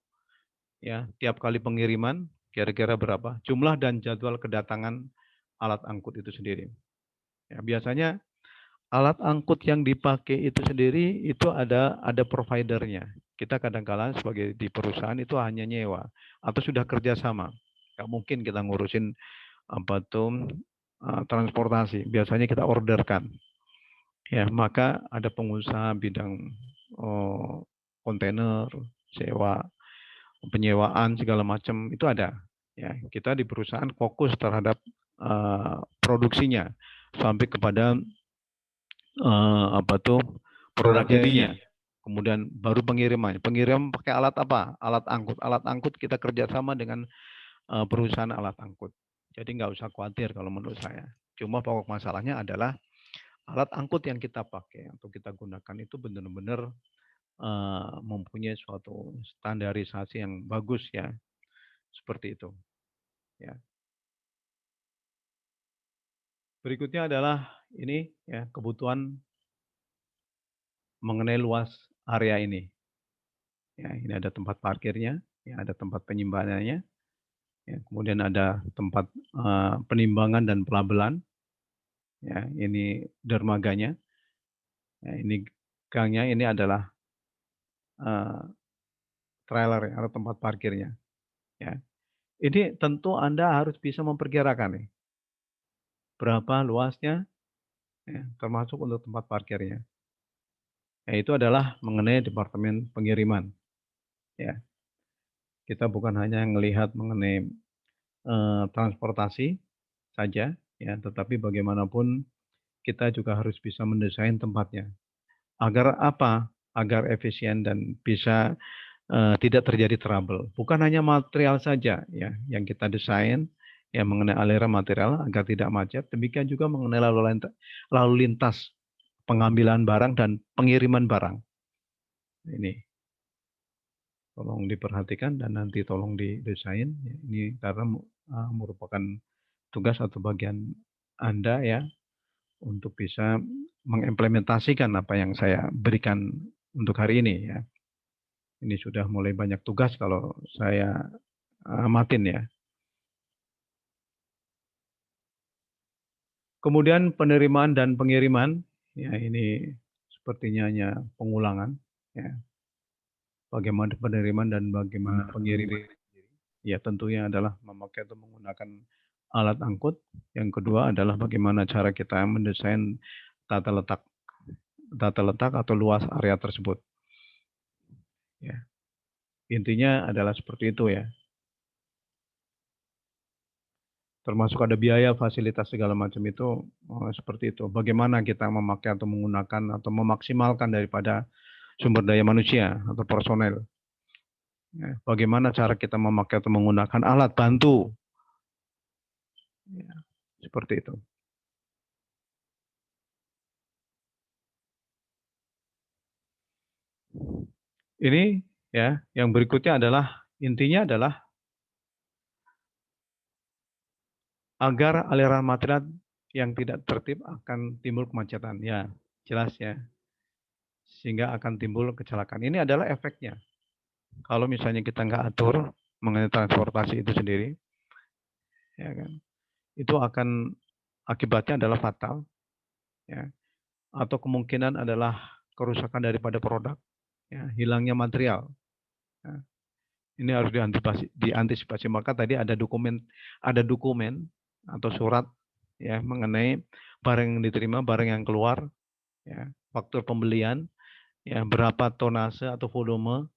ya, tiap kali pengiriman kira-kira berapa, jumlah dan jadwal kedatangan alat angkut itu sendiri. Ya, biasanya alat angkut yang dipakai itu sendiri itu ada providernya. Kita kadang-kala sebagai di perusahaan itu hanya nyewa atau sudah kerjasama. Nggak mungkin kita ngurusin apa tuh transportasi. Biasanya kita orderkan. Ya, maka ada pengusaha bidang kontainer, sewa, penyewaan segala macam itu ada. Ya, kita di perusahaan fokus terhadap produksinya sampai kepada produk jadinya. Kemudian baru pengiriman. Pengiriman pakai alat apa? Alat angkut. Alat angkut kita kerjasama dengan perusahaan alat angkut. Jadi nggak usah khawatir kalau menurut saya. Cuma pokok masalahnya adalah alat angkut yang kita pakai atau kita gunakan itu benar-benar mempunyai suatu standarisasi yang bagus ya. Seperti itu. Ya. Berikutnya adalah ini ya, kebutuhan mengenai luas area ini. Ya, ini ada tempat parkirnya, ya, ada tempat penyimpanannya, ya, kemudian ada tempat penimbangan dan pelabelan. Ya, ini dermaganya. Ya, ini gangnya, ini adalah trailer atau tempat parkirnya. Ya. Ini tentu Anda harus bisa memperkirakan nih, berapa luasnya, ya, termasuk untuk tempat parkirnya. Ya, itu adalah mengenai departemen pengiriman. Ya, kita bukan hanya melihat mengenai transportasi saja, ya, tetapi bagaimanapun kita juga harus bisa mendesain tempatnya. Agar apa? Agar efisien dan bisa tidak terjadi trouble. Bukan hanya material saja ya yang kita desain ya mengenai aliran material agar tidak macet. Demikian juga mengenai lalu lintas pengambilan barang dan pengiriman barang. Ini tolong diperhatikan dan nanti tolong didesain. Ini karena merupakan tugas atau bagian Anda ya untuk bisa mengimplementasikan apa yang saya berikan untuk hari ini ya. Ini sudah mulai banyak tugas kalau saya amatin ya. Kemudian penerimaan dan pengiriman, ya ini sepertinya hanya pengulangan. Ya. Bagaimana penerimaan dan bagaimana pengiriman. Ya tentunya adalah memakai atau menggunakan alat angkut. Yang kedua adalah bagaimana cara kita mendesain tata letak atau luas area tersebut. Ya. Intinya adalah seperti itu ya. Termasuk ada biaya, fasilitas segala macam itu seperti itu. Bagaimana kita memakai atau menggunakan atau memaksimalkan daripada sumber daya manusia atau personel. Ya, bagaimana cara kita memakai atau menggunakan alat bantu. Ya, seperti itu. Ini ya, yang berikutnya adalah intinya adalah agar aliran material yang tidak tertib akan timbul kemacetan. Ya, jelas ya. Sehingga akan timbul kecelakaan. Ini adalah efeknya. Kalau misalnya kita nggak atur mengenai transportasi itu sendiri, ya kan, itu akan akibatnya adalah fatal, ya, atau kemungkinan adalah kerusakan daripada produk, ya, hilangnya material. Ya. Ini harus diantisipasi. Maka tadi ada dokumen atau surat ya mengenai barang yang diterima, barang yang keluar, ya, faktur pembelian, ya, berapa tonase atau volume,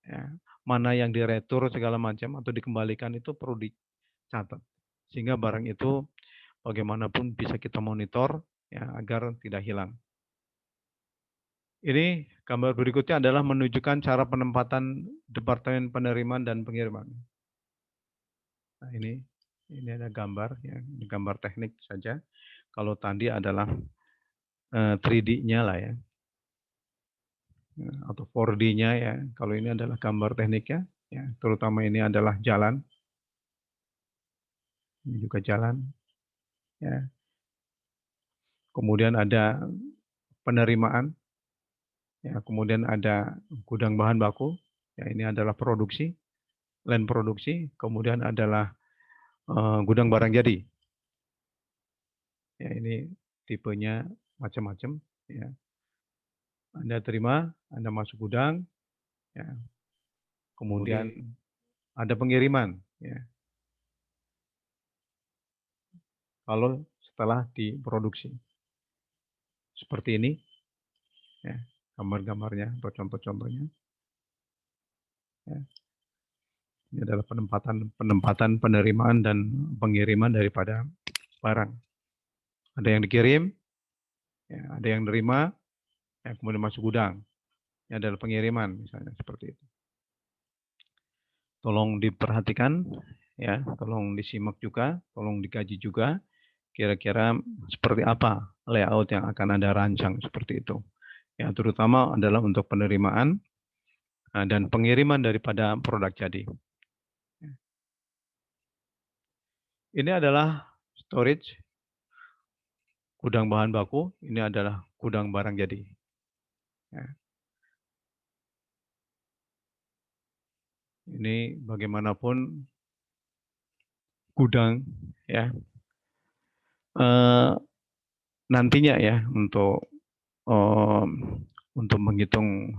ya, mana yang diretur segala macam atau dikembalikan itu perlu dicatat. Sehingga barang itu bagaimanapun bisa kita monitor, ya, agar tidak hilang. Ini gambar berikutnya adalah menunjukkan cara penempatan Departemen Penerimaan dan Pengiriman. Nah, ini ada gambar, ya, ini gambar teknik saja. Kalau tadi adalah 3D-nya lah ya, atau 4D-nya ya. Kalau ini adalah gambar tekniknya, ya, terutama ini adalah jalan. Ini juga jalan, ya. Kemudian ada penerimaan, ya. Kemudian ada gudang bahan baku, ya, ini adalah produksi, line produksi. Kemudian adalah gudang barang jadi. Ya, ini tipenya macam-macam, ya. Anda terima, Anda masuk gudang, ya. Kemudian ada pengiriman, ya. Kalau setelah diproduksi. Seperti ini, ya, gambar-gambarnya atau contoh-contohnya. Ya. Ini adalah penempatan penerimaan dan pengiriman daripada barang. Ada yang dikirim, ya, ada yang nerima, ya, kemudian masuk gudang. Ini adalah pengiriman, misalnya seperti itu. Tolong diperhatikan, ya, tolong disimak juga, tolong dikaji juga. Kira-kira seperti apa layout yang akan Anda rancang seperti itu. Ya, terutama adalah untuk penerimaan dan pengiriman daripada produk jadi. Ini adalah storage, gudang bahan baku, ini adalah gudang barang jadi. Ya. Ini bagaimanapun gudang, ya, nantinya ya untuk menghitung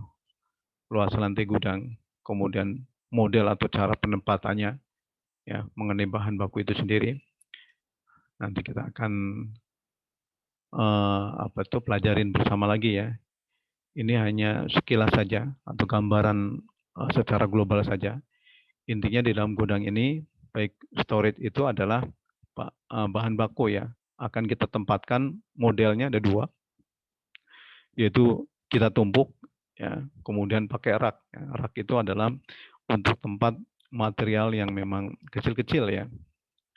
luas lantai gudang, kemudian model atau cara penempatannya, ya, mengenai bahan baku itu sendiri. Nanti kita akan pelajarin bersama lagi ya. Ini hanya sekilas saja atau gambaran secara global saja. Intinya di dalam gudang ini, baik storage itu adalah bahan baku ya. Akan kita tempatkan, modelnya ada 2, yaitu kita tumpuk, ya, kemudian pakai rak. Ya. Rak itu adalah untuk tempat material yang memang kecil-kecil ya.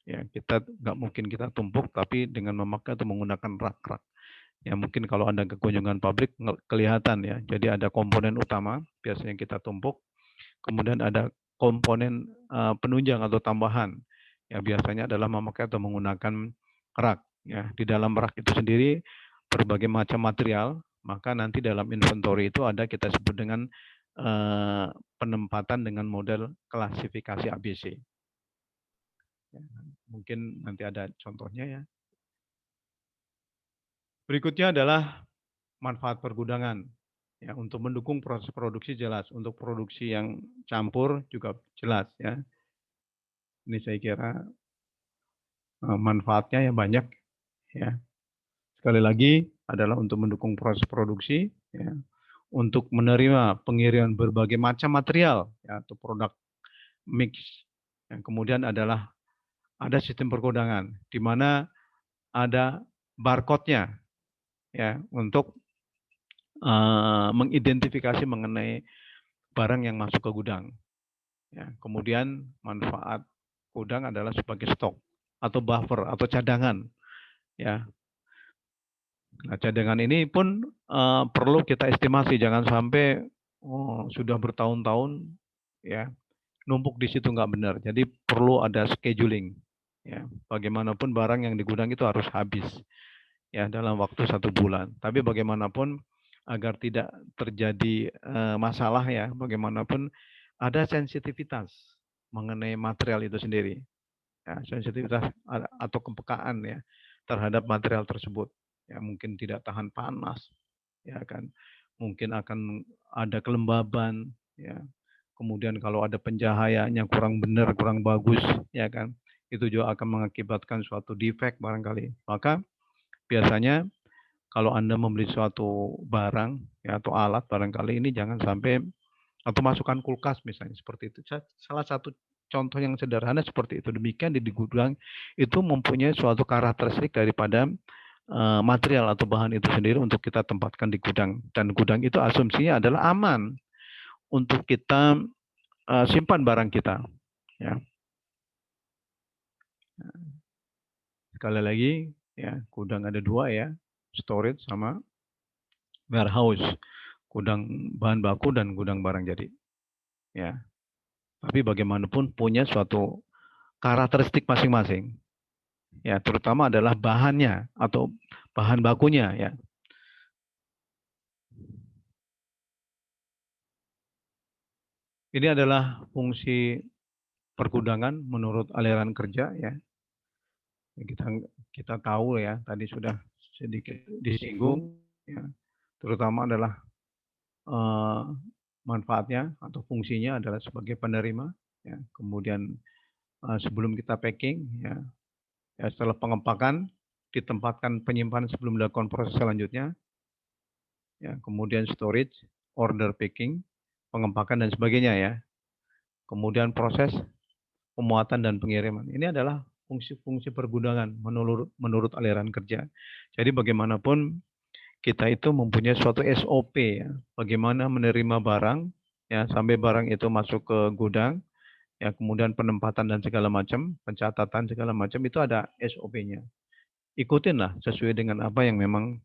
Ya, kita nggak mungkin kita tumpuk, tapi dengan memakai atau menggunakan rak-rak. Ya, mungkin kalau Anda ke kunjungan pabrik kelihatan ya. Jadi ada komponen utama, biasanya kita tumpuk. Kemudian ada komponen penunjang atau tambahan. Ya, biasanya adalah memakai atau menggunakan rak. Ya, di dalam rak itu sendiri berbagai macam material. Maka nanti dalam inventory itu ada kita sebut dengan penempatan dengan model klasifikasi ABC. Ya, mungkin nanti ada contohnya ya. Berikutnya adalah manfaat pergudangan. Ya, untuk mendukung proses produksi jelas, untuk produksi yang campur juga jelas ya. Ini saya kira manfaatnya ya banyak ya. Sekali lagi adalah untuk mendukung proses produksi ya, untuk menerima pengiriman berbagai macam material ya, atau produk mix. Yang kemudian adalah ada sistem pergudangan di mana ada barcode-nya ya untuk mengidentifikasi mengenai barang yang masuk ke gudang. Ya, kemudian manfaat gudang adalah sebagai stok atau buffer atau cadangan. Ya, nah, cadangan ini pun perlu kita estimasi, jangan sampai sudah bertahun-tahun ya numpuk di situ nggak benar. Jadi perlu ada scheduling. Ya, bagaimanapun barang yang di gudang itu harus habis ya dalam waktu 1 bulan. Tapi bagaimanapun agar tidak terjadi masalah ya, bagaimanapun ada sensitivitas mengenai material itu sendiri. Ya, sensitivitas atau kepekaan ya terhadap material tersebut. Ya, mungkin tidak tahan panas, ya kan. Mungkin akan ada kelembaban, ya. Kemudian kalau ada pencahayaannya kurang benar, kurang bagus, ya kan. Itu juga akan mengakibatkan suatu defect barangkali. Maka biasanya kalau Anda membeli suatu barang ya, atau alat barangkali ini jangan sampai, atau masukkan kulkas misalnya seperti itu. Salah satu contoh yang sederhana seperti itu. Demikian di gudang itu mempunyai suatu karakteristik daripada material atau bahan itu sendiri untuk kita tempatkan di gudang, dan gudang itu asumsinya adalah aman untuk kita simpan barang kita. Ya. Sekali lagi, ya, gudang ada dua ya, storage sama warehouse, gudang bahan baku dan gudang barang jadi. Ya, tapi bagaimanapun punya suatu karakteristik masing-masing. Ya, terutama adalah bahannya atau bahan bakunya ya. Ini adalah fungsi pergudangan menurut aliran kerja ya. Kita tahu ya, tadi sudah sedikit disinggung ya. Terutama adalah manfaatnya atau fungsinya adalah sebagai penerima ya. Kemudian sebelum kita packing ya, setelah pengepakan ditempatkan penyimpanan sebelum dilakukan proses selanjutnya ya, kemudian storage, order packing, pengepakan dan sebagainya ya. Kemudian proses pemuatan dan pengiriman. Ini adalah fungsi-fungsi pergudangan menurut aliran kerja. Jadi bagaimanapun kita itu mempunyai suatu SOP ya, bagaimana menerima barang ya sampai barang itu masuk ke gudang ya, kemudian penempatan dan segala macam, pencatatan segala macam itu ada SOP-nya. Ikutinlah sesuai dengan apa yang memang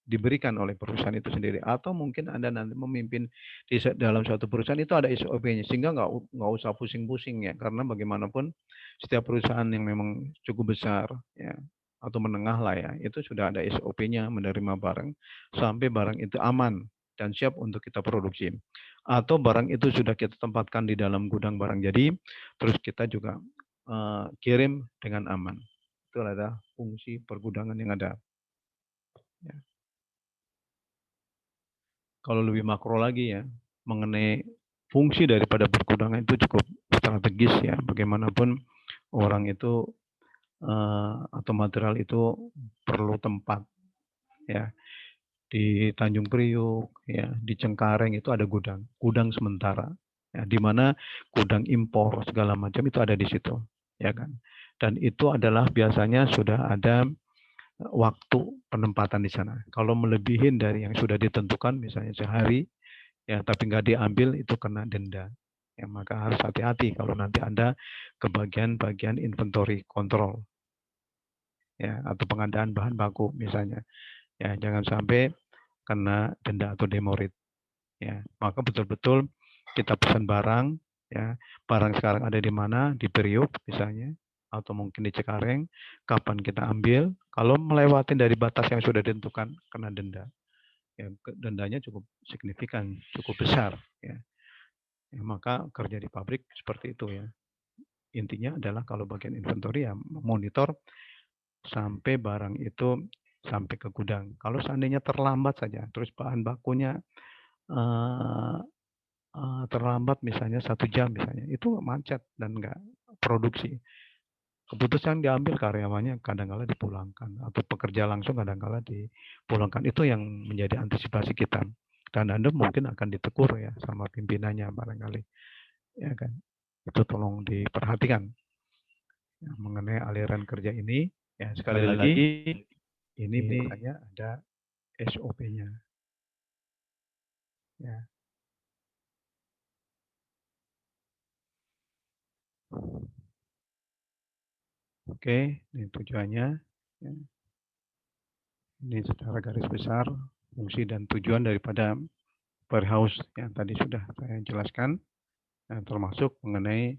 diberikan oleh perusahaan itu sendiri, atau mungkin Anda nanti memimpin di dalam suatu perusahaan itu ada SOP-nya, sehingga nggak usah pusing-pusing ya, karena bagaimanapun setiap perusahaan yang memang cukup besar ya atau menengah lah ya, itu sudah ada SOP-nya menerima barang sampai barang itu aman dan siap untuk kita produksi, atau barang itu sudah kita tempatkan di dalam gudang barang jadi, terus kita juga kirim dengan aman. Itu adalah fungsi pergudangan yang ada. Ya. Kalau lebih makro lagi ya, mengenai fungsi daripada pergudangan itu cukup strategis ya. Bagaimanapun orang itu atau material itu perlu tempat ya. Di Tanjung Priuk ya, di Cengkareng itu ada gudang sementara ya, di mana gudang impor segala macam itu ada di situ ya kan. Dan itu adalah biasanya sudah ada waktu penempatan di sana. Kalau melebihin dari yang sudah ditentukan, misalnya sehari, ya tapi nggak diambil, itu kena denda. Ya, maka harus hati-hati kalau nanti Anda ke bagian inventory control, ya, atau pengadaan bahan baku misalnya. Ya, jangan sampai kena denda atau demorit. Ya, maka betul-betul kita pesan barang, ya, barang sekarang ada di mana, di Priuk misalnya, atau mungkin di Cengkareng, kapan kita ambil, kalau melewati dari batas yang sudah ditentukan, kena denda. Ya, dendanya cukup signifikan, cukup besar. Ya. Ya, maka kerja di pabrik seperti itu ya. Intinya adalah kalau bagian inventory ya monitor sampai barang itu sampai ke gudang. Kalau seandainya terlambat saja, terus bahan bakunya terlambat misalnya 1 jam misalnya, itu macet dan nggak produksi. Keputusan diambil karyawannya kadang-kala dipulangkan, atau pekerja langsung kadang-kala dipulangkan. Itu yang menjadi antisipasi kita. Dan Anda mungkin akan ditegur ya sama pimpinannya barangkali. Ya kan? Itu tolong diperhatikan. Ya, mengenai aliran kerja ini, ya sekali lagi ini misalnya ada SOP-nya. Ya. Oke, ini tujuannya. Ya. Ini secara garis besar fungsi dan tujuan daripada warehouse yang tadi sudah saya jelaskan, termasuk mengenai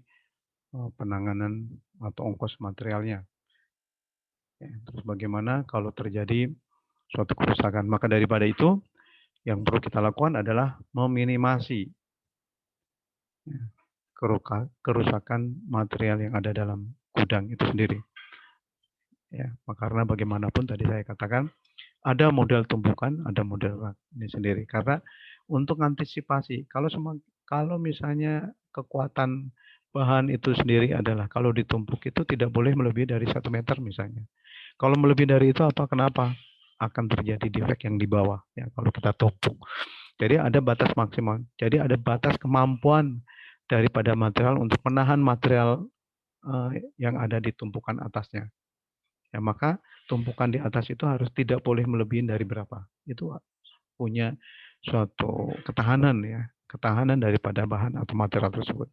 penanganan atau ongkos materialnya. Ya, terus bagaimana kalau terjadi suatu kerusakan. Maka daripada itu, yang perlu kita lakukan adalah meminimasi kerusakan material yang ada dalam gudang itu sendiri. Ya, karena bagaimanapun tadi saya katakan, ada model tumpukan, ada model rak ini sendiri. Karena untuk antisipasi, kalau misalnya kekuatan bahan itu sendiri adalah kalau ditumpuk itu tidak boleh melebihi dari 1 meter misalnya. Kalau melebihi dari itu apa? Kenapa? akan terjadi defek yang di bawah ya kalau kita tumpuk. Jadi ada batas maksimal. Jadi ada batas kemampuan daripada material untuk menahan material yang ada di tumpukan atasnya. Ya, maka tumpukan di atas itu harus tidak boleh melebihi dari berapa. Itu punya suatu ketahanan ya, ketahanan daripada bahan atau material tersebut.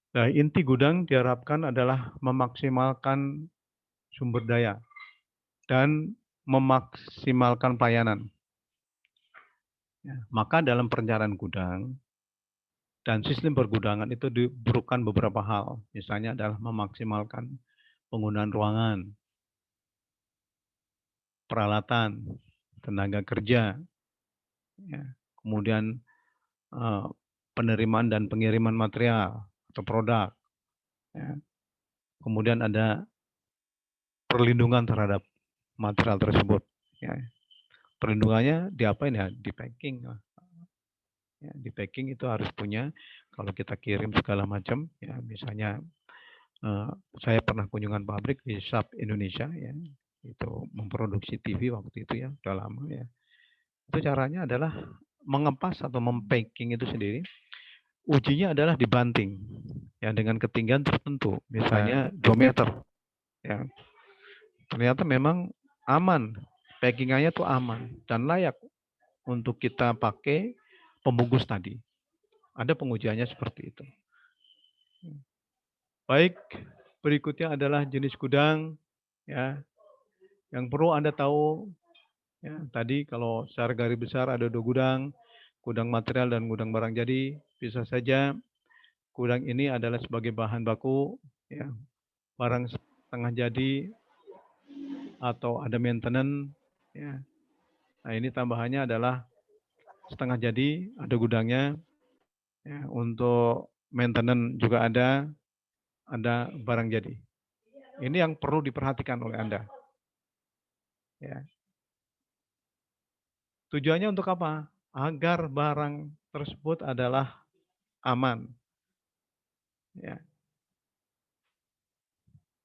Nah, inti gudang diharapkan adalah memaksimalkan sumber daya dan memaksimalkan pelayanan. Ya, maka dalam perencanaan gudang dan sistem pergudangan itu diperlukan beberapa hal. Misalnya adalah memaksimalkan penggunaan ruangan, peralatan, tenaga kerja, ya, kemudian penerimaan dan pengiriman material atau produk. Ya. Kemudian ada perlindungan terhadap material tersebut. Ya. Perlindungannya diapain ya? Di packing. Ya, di packing itu harus punya, kalau kita kirim segala macam, ya misalnya saya pernah kunjungan pabrik di SAP Indonesia, ya itu memproduksi TV waktu itu ya, udah lama ya. Itu caranya adalah mengepas atau mempacking itu sendiri. Ujinya adalah dibanting, ya dengan ketinggian tertentu, misalnya 2 meter. Ya. Ternyata memang aman, packingannya tuh aman dan layak untuk kita pakai pembungkus tadi. Ada pengujiannya seperti itu. Baik, berikutnya adalah jenis gudang. Ya, yang perlu Anda tahu, ya, tadi kalau secara garis besar ada 2 gudang, gudang material dan gudang barang jadi. Bisa saja gudang ini adalah sebagai bahan baku, ya, barang setengah jadi atau ada maintenance. Ya. Nah ini tambahannya adalah setengah jadi, ada gudangnya. Ya, untuk maintenance juga ada barang jadi. Ini yang perlu diperhatikan oleh Anda. Ya. Tujuannya untuk apa? Agar barang tersebut adalah aman. Ya.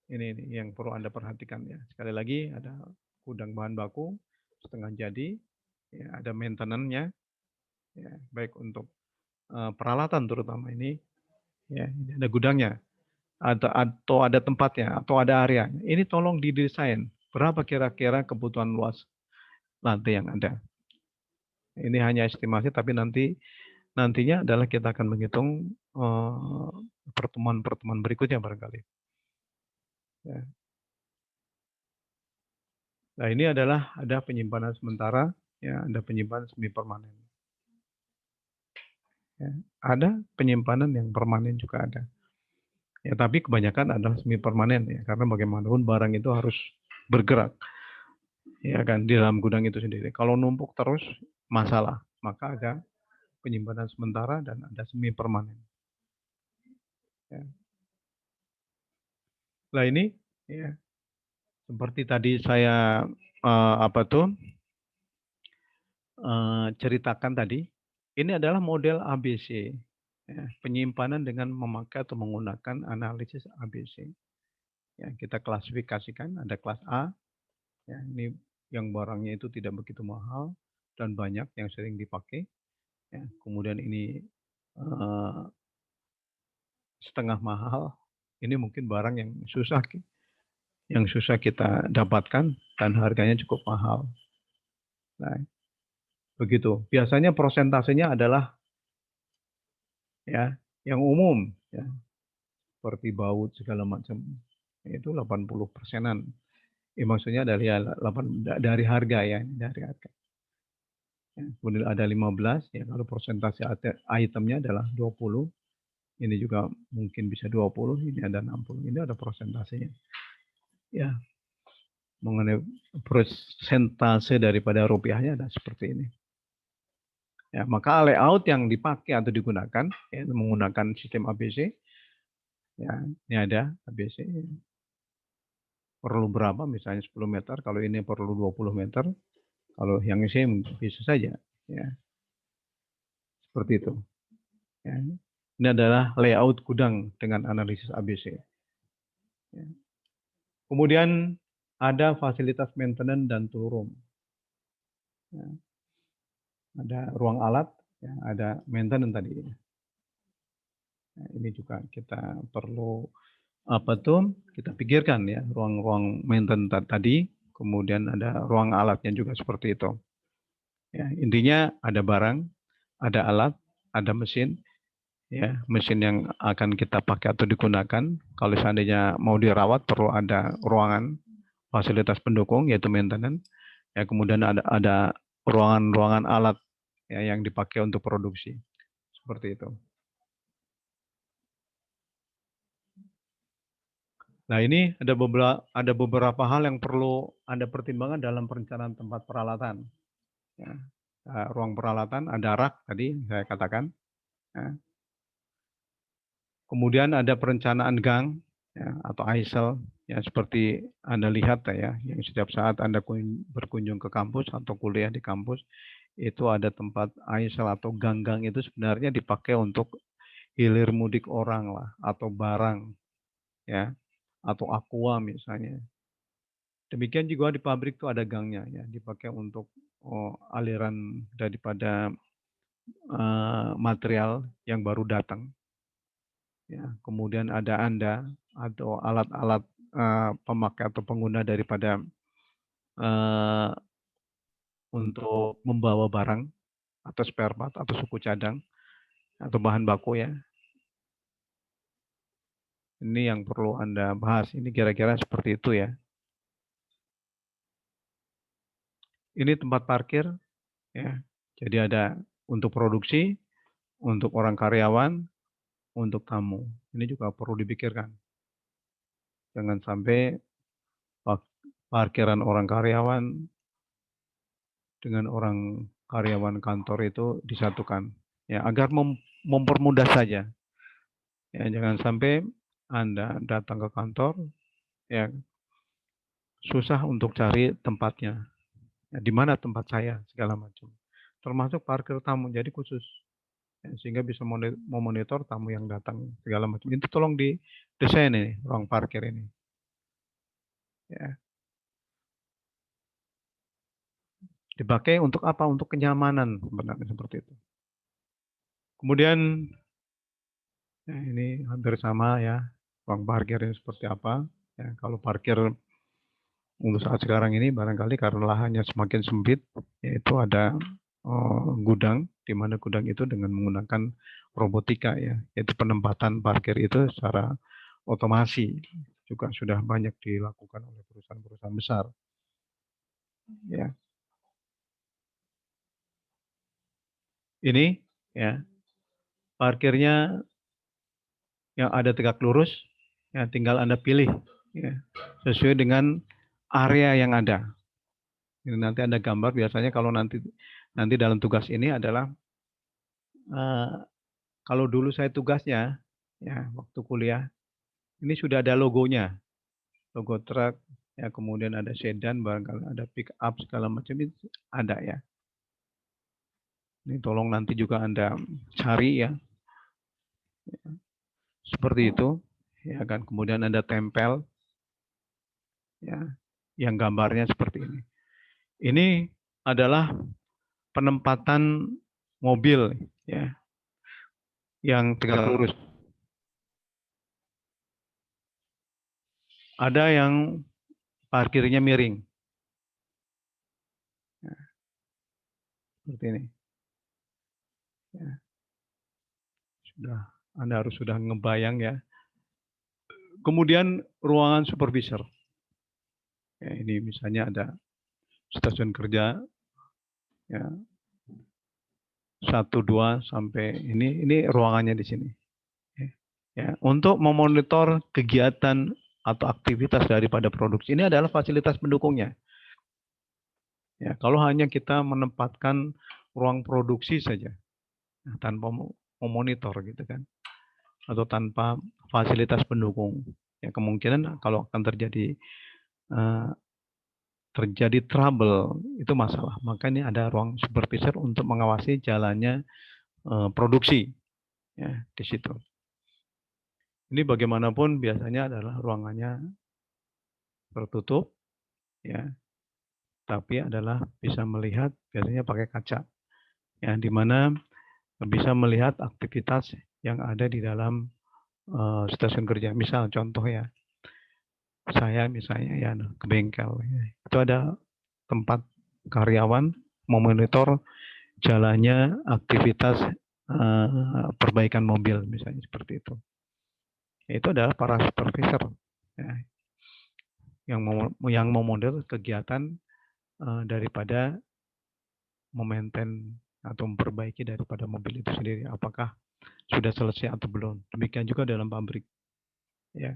Ini yang perlu Anda perhatikan ya. Sekali lagi ada gudang bahan baku setengah jadi, ya, ada maintenance-nya, ya, baik untuk peralatan terutama ini, ya, ini ada gudangnya, atau ada tempatnya, atau ada area. Ini tolong didesain berapa kira-kira kebutuhan luas lantai yang ada. Ini hanya estimasi, tapi nantinya adalah kita akan menghitung pertemuan-pertemuan berikutnya barangkali. Ya. Nah ini adalah ada penyimpanan sementara, ya, ada penyimpanan semi permanen. Ya, ada penyimpanan yang permanen juga ada. Ya, tapi kebanyakan adalah semi permanen ya, karena bagaimanapun barang itu harus bergerak. Ya kan di dalam gudang itu sendiri. Kalau numpuk terus masalah, maka ada penyimpanan sementara dan ada semi permanen. Ya. Nah ini ya seperti tadi saya ceritakan tadi, ini adalah model ABC. Ya, penyimpanan dengan memakai atau menggunakan analisis ABC. Ya, kita klasifikasikan, ada kelas A, ya, ini yang barangnya itu tidak begitu mahal dan banyak yang sering dipakai. Ya, kemudian ini setengah mahal, ini mungkin barang yang susah kita dapatkan dan harganya cukup mahal. Nah, begitu. Biasanya prosentasenya adalah ya yang umum, ya, seperti baut segala macam itu 80%-an. Maksudnya dari harga ya, dari harga. Ya, kemudian ada 15 ya, kalau persentase itemnya adalah 20. Ini juga mungkin bisa 20, ini ada 60. Ini ada persentasenya. Ya. Mengenai persentase daripada rupiahnya ada seperti ini. Ya, maka layout yang dipakai atau digunakan ya, menggunakan sistem ABC. Ya, ini ada ABC. Perlu berapa? Misalnya 10 meter. Kalau ini perlu 20 meter. Kalau yang ini bisa saja. Ya. Seperti itu. Ya. Ini adalah layout gudang dengan analisis ABC. Ya. Kemudian ada fasilitas maintenance dan tool room. Ya. Ada ruang alat, ya, ada maintenance tadi. Nah, ini juga kita perlu kita pikirkan ya, ruang-ruang maintenance tadi, kemudian ada ruang alatnya juga seperti itu. Ya, intinya ada barang, ada alat, ada mesin, ya, mesin yang akan kita pakai atau digunakan. Kalau seandainya mau dirawat, perlu ada ruangan fasilitas pendukung yaitu maintenance. Ya, kemudian ada ruangan-ruangan alat ya, yang dipakai untuk produksi seperti itu. Nah, ini ada beberapa hal yang perlu Anda pertimbangkan dalam perencanaan tempat peralatan. Ya, ruang peralatan ada rak tadi saya katakan. Ya. Kemudian ada perencanaan gang ya, atau aisle ya, seperti Anda lihat ya, yang setiap saat Anda berkunjung ke kampus atau kuliah di kampus itu ada tempat aisle atau gang-gang itu sebenarnya dipakai untuk hilir mudik orang lah atau barang ya, atau aqua misalnya. Demikian juga di pabrik itu ada gangnya ya, dipakai untuk aliran daripada material yang baru datang. Ya, kemudian ada Anda atau alat-alat pemakai atau pengguna daripada untuk membawa barang atau spare part atau suku cadang atau bahan baku ya. Ini yang perlu Anda bahas. Ini kira-kira seperti itu ya. Ini tempat parkir ya. Jadi ada untuk produksi, untuk orang karyawan, untuk tamu. Ini juga perlu dipikirkan. Jangan sampai parkiran orang karyawan dengan orang karyawan kantor itu disatukan. Ya, agar mempermudah saja. Ya, jangan sampai Anda datang ke kantor ya susah untuk cari tempatnya. Ya, di mana tempat saya segala macam. Termasuk parkir tamu jadi khusus. Ya, sehingga bisa memonitor tamu yang datang segala macam. Itu tolong didesain ini ruang parkir ini. Ya. Dipakai untuk apa? Untuk kenyamanan sebenarnya seperti itu. Kemudian ya, ini hampir sama ya ruang parkirnya seperti apa. Ya, kalau parkir untuk saat sekarang ini barangkali karena lahannya semakin sempit, yaitu ada gudang, di mana gudang itu dengan menggunakan robotika ya, yaitu penempatan parkir itu secara otomasi juga sudah banyak dilakukan oleh perusahaan-perusahaan besar. Ya. Ini ya parkirnya yang ada tegak lurus, ya tinggal Anda pilih ya, sesuai dengan area yang ada. Ini nanti Anda gambar biasanya kalau nanti dalam tugas ini adalah kalau dulu saya tugasnya ya waktu kuliah ini sudah ada logonya, logo truk ya, kemudian ada sedan, barangkali ada pick up segala macam itu ada ya. Ini tolong nanti juga Anda cari ya. Seperti itu ya kan, kemudian Anda tempel ya yang gambarnya seperti ini. Ini adalah penempatan mobil ya yang tegak lurus. Ada yang parkirnya miring. Nah, seperti ini. Ya. Anda harus sudah ngebayang ya. Kemudian ruangan supervisor. Ya, ini misalnya ada stasiun kerja ya 1, 2 sampai ini ruangannya di sini. Ya, untuk memonitor kegiatan atau aktivitas daripada produksi ini adalah fasilitas pendukungnya. Ya, kalau hanya kita menempatkan ruang produksi saja tanpa memonitor gitu kan, atau tanpa fasilitas pendukung, ya kemungkinan kalau akan terjadi trouble itu masalah. Maka ini ada ruang supervisor untuk mengawasi jalannya produksi ya di situ. Ini bagaimanapun biasanya adalah ruangannya tertutup, ya, tapi adalah bisa melihat biasanya pakai kaca, ya, di mana bisa melihat aktivitas yang ada di dalam stasiun kerja. Misal contoh ya, saya misalnya ya ke bengkel, ya, itu ada tempat karyawan memonitor jalannya aktivitas perbaikan mobil misalnya seperti itu. Itu adalah para supervisor, ya, yang memonitor kegiatan daripada memaintain atau memperbaiki daripada mobil itu sendiri, apakah sudah selesai atau belum. Demikian juga dalam pabrik, ya,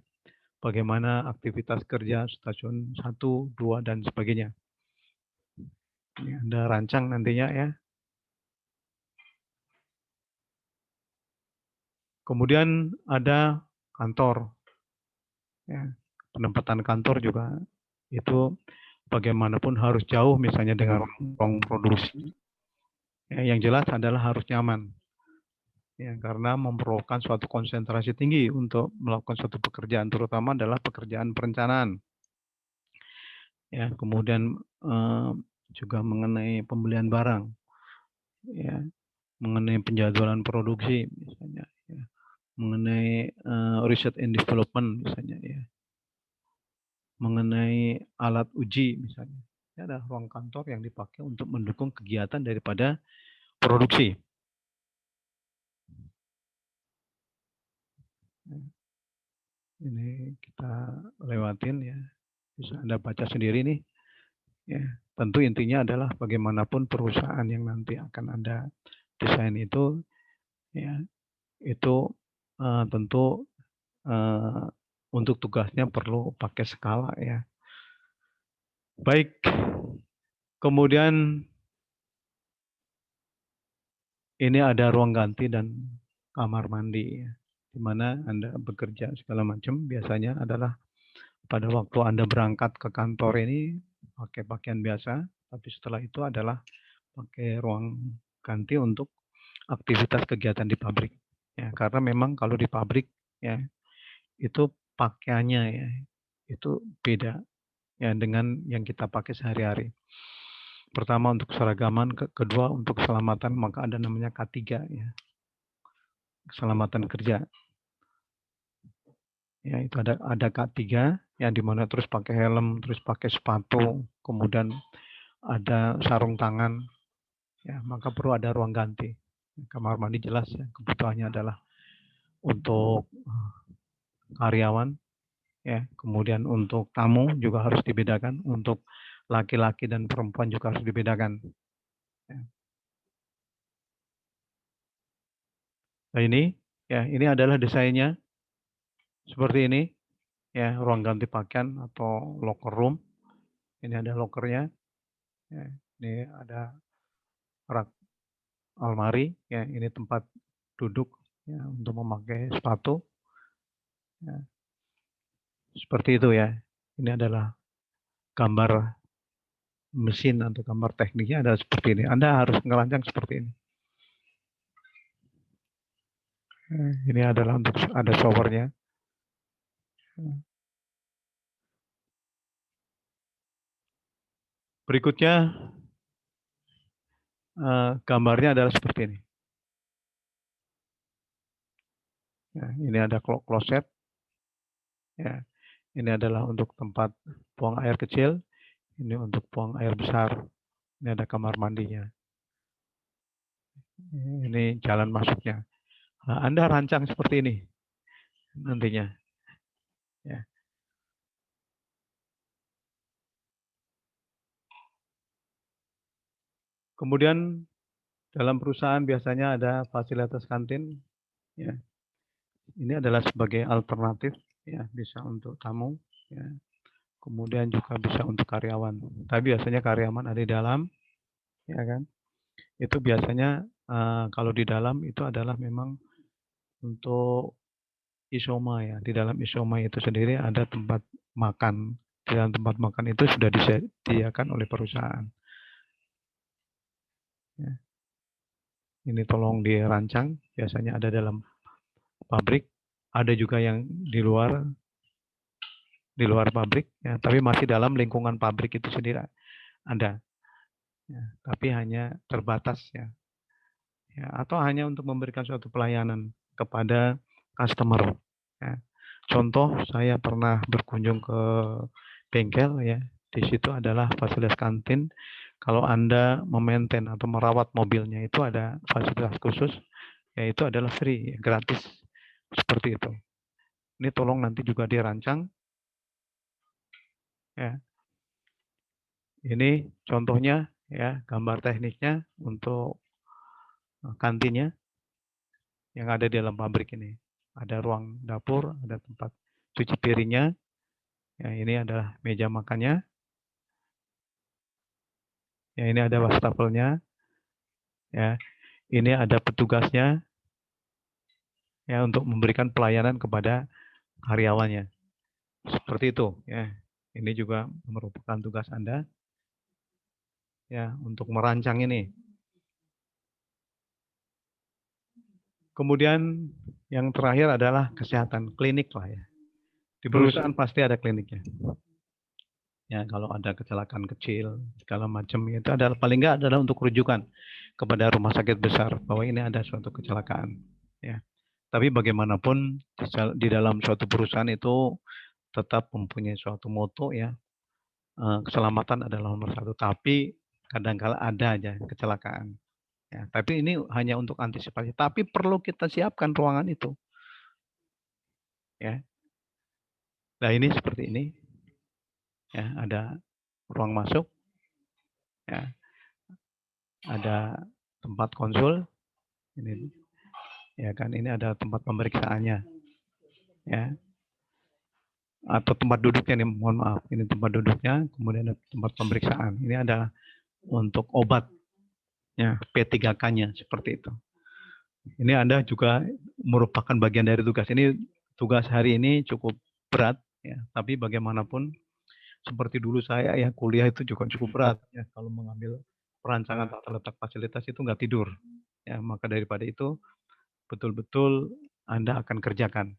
bagaimana aktivitas kerja stasiun 1, 2, dan sebagainya. Ini Anda rancang nantinya ya. Kemudian ada kantor, ya, penempatan kantor juga itu bagaimanapun harus jauh misalnya dengan ruang produksi. Ya, yang jelas adalah harus nyaman, ya, karena memerlukan suatu konsentrasi tinggi untuk melakukan suatu pekerjaan, terutama adalah pekerjaan perencanaan. Ya, kemudian juga mengenai pembelian barang, ya, mengenai penjadwalan produksi misalnya, ya, mengenai research and development misalnya, ya, mengenai alat uji misalnya. Ini ada ruang kantor yang dipakai untuk mendukung kegiatan daripada produksi. Ini kita lewatin ya, bisa Anda baca sendiri nih. Ya, tentu intinya adalah bagaimanapun perusahaan yang nanti akan Anda desain itu, ya, itu tentu untuk tugasnya perlu pakai skala ya. Baik, kemudian ini ada ruang ganti dan kamar mandi, ya, di mana Anda bekerja segala macam. Biasanya adalah pada waktu Anda berangkat ke kantor ini pakai pakaian biasa, tapi setelah itu adalah pakai ruang ganti untuk aktivitas kegiatan di pabrik. Ya, karena memang kalau di pabrik ya itu pakaiannya ya itu beda ya dengan yang kita pakai sehari-hari. Pertama untuk seragaman, kedua untuk keselamatan, maka ada namanya K3 ya. Keselamatan kerja. Ya, itu ada K3 yang dimana terus pakai helm, terus pakai sepatu, kemudian ada sarung tangan. Ya, maka perlu ada ruang ganti. Kamar mandi jelas ya, kebutuhannya adalah untuk karyawan ya, kemudian untuk tamu juga harus dibedakan, untuk laki-laki dan perempuan juga harus dibedakan. Ya. Nah ini adalah desainnya seperti ini ya, ruang ganti pakaian atau locker room. Ini ada lockernya, ya, ini ada rak almari, ya, ini tempat duduk ya, untuk memakai sepatu. Ya. Seperti itu ya. Ini adalah gambar mesin atau gambar tekniknya adalah seperti ini. Anda harus ngerancang seperti ini. Ini adalah untuk ada showernya. Berikutnya gambarnya adalah seperti ini. Ya, ini ada kloset. Ya, ini adalah untuk tempat buang air kecil. Ini untuk buang air besar. Ini ada kamar mandinya. Ini jalan masuknya. Nah, Anda rancang seperti ini nantinya. Ya. Kemudian dalam perusahaan biasanya ada fasilitas kantin. Ya. Ini adalah sebagai alternatif, ya, bisa untuk tamu, ya. Kemudian juga bisa untuk karyawan. Tapi biasanya karyawan ada di dalam, ya kan? Itu biasanya kalau di dalam itu adalah memang untuk isoma ya. Di dalam isoma itu sendiri ada tempat makan. Di dalam tempat makan itu sudah disediakan oleh perusahaan. Ya. Ini tolong dirancang. Biasanya ada dalam pabrik. Ada juga yang di luar. di luar pabrik, ya, tapi masih dalam lingkungan pabrik itu sendiri ada, ya, tapi hanya terbatas ya. Ya, atau hanya untuk memberikan suatu pelayanan kepada customer. Ya. Contoh, saya pernah berkunjung ke bengkel ya. Di situ adalah fasilitas kantin. Kalau Anda memaintain atau merawat mobilnya itu ada fasilitas khusus, yaitu adalah free, gratis. Seperti itu. Ini tolong nanti juga dirancang. Ya. Ini contohnya ya, gambar tekniknya untuk kantinnya yang ada di dalam pabrik ini. Ada ruang dapur, ada tempat cuci piringnya. Ya, ini adalah meja makannya. Ya, ini ada wastafelnya. Ya, ini ada petugasnya. Ya, untuk memberikan pelayanan kepada karyawannya. Seperti itu. Ya, ini juga merupakan tugas Anda. Ya, untuk merancang ini. Kemudian yang terakhir adalah kesehatan klinik lah ya. Di perusahaan pasti ada kliniknya. Ya, kalau ada kecelakaan kecil segala macam itu adalah paling nggak adalah untuk rujukan kepada rumah sakit besar bahwa ini ada suatu kecelakaan. Ya, tapi bagaimanapun di dalam suatu perusahaan itu tetap mempunyai suatu moto ya, keselamatan adalah nomor satu. Tapi kadang-kala ada aja kecelakaan. Ya, tapi ini hanya untuk antisipasi. Tapi perlu kita siapkan ruangan itu. Ya. Nah ini seperti ini. Ya, ada ruang masuk. Ya. Ada tempat konsul. Ini, ya kan, ini ada tempat pemeriksaannya. Ya. Atau tempat duduknya nih, mohon maaf. Ini tempat duduknya, kemudian ada tempat pemeriksaan. Ini ada untuk obat. Ya, P3K-nya seperti itu. Ini Anda juga merupakan bagian dari tugas. Ini tugas hari ini cukup berat, ya. Tapi bagaimanapun, seperti dulu saya ya kuliah itu juga cukup berat. Ya, kalau mengambil perancangan tata letak fasilitas itu nggak tidur. Ya, maka daripada itu betul-betul Anda akan kerjakan.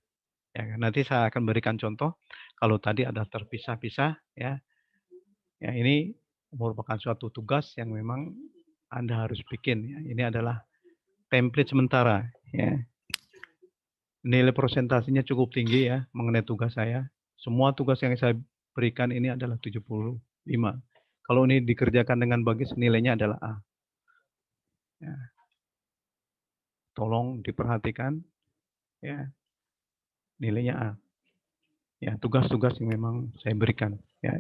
Ya, nanti saya akan berikan contoh. Kalau tadi ada terpisah-pisah, ya, ya ini merupakan suatu tugas yang memang Anda harus bikin. Ya. Ini adalah template sementara. Ya. Nilai presentasinya cukup tinggi ya mengenai tugas saya. Semua tugas yang saya berikan ini adalah 75. Kalau ini dikerjakan dengan bagus, nilainya adalah A. Ya. Tolong diperhatikan, ya, nilainya A. Ya, tugas-tugas yang memang saya berikan. Ya.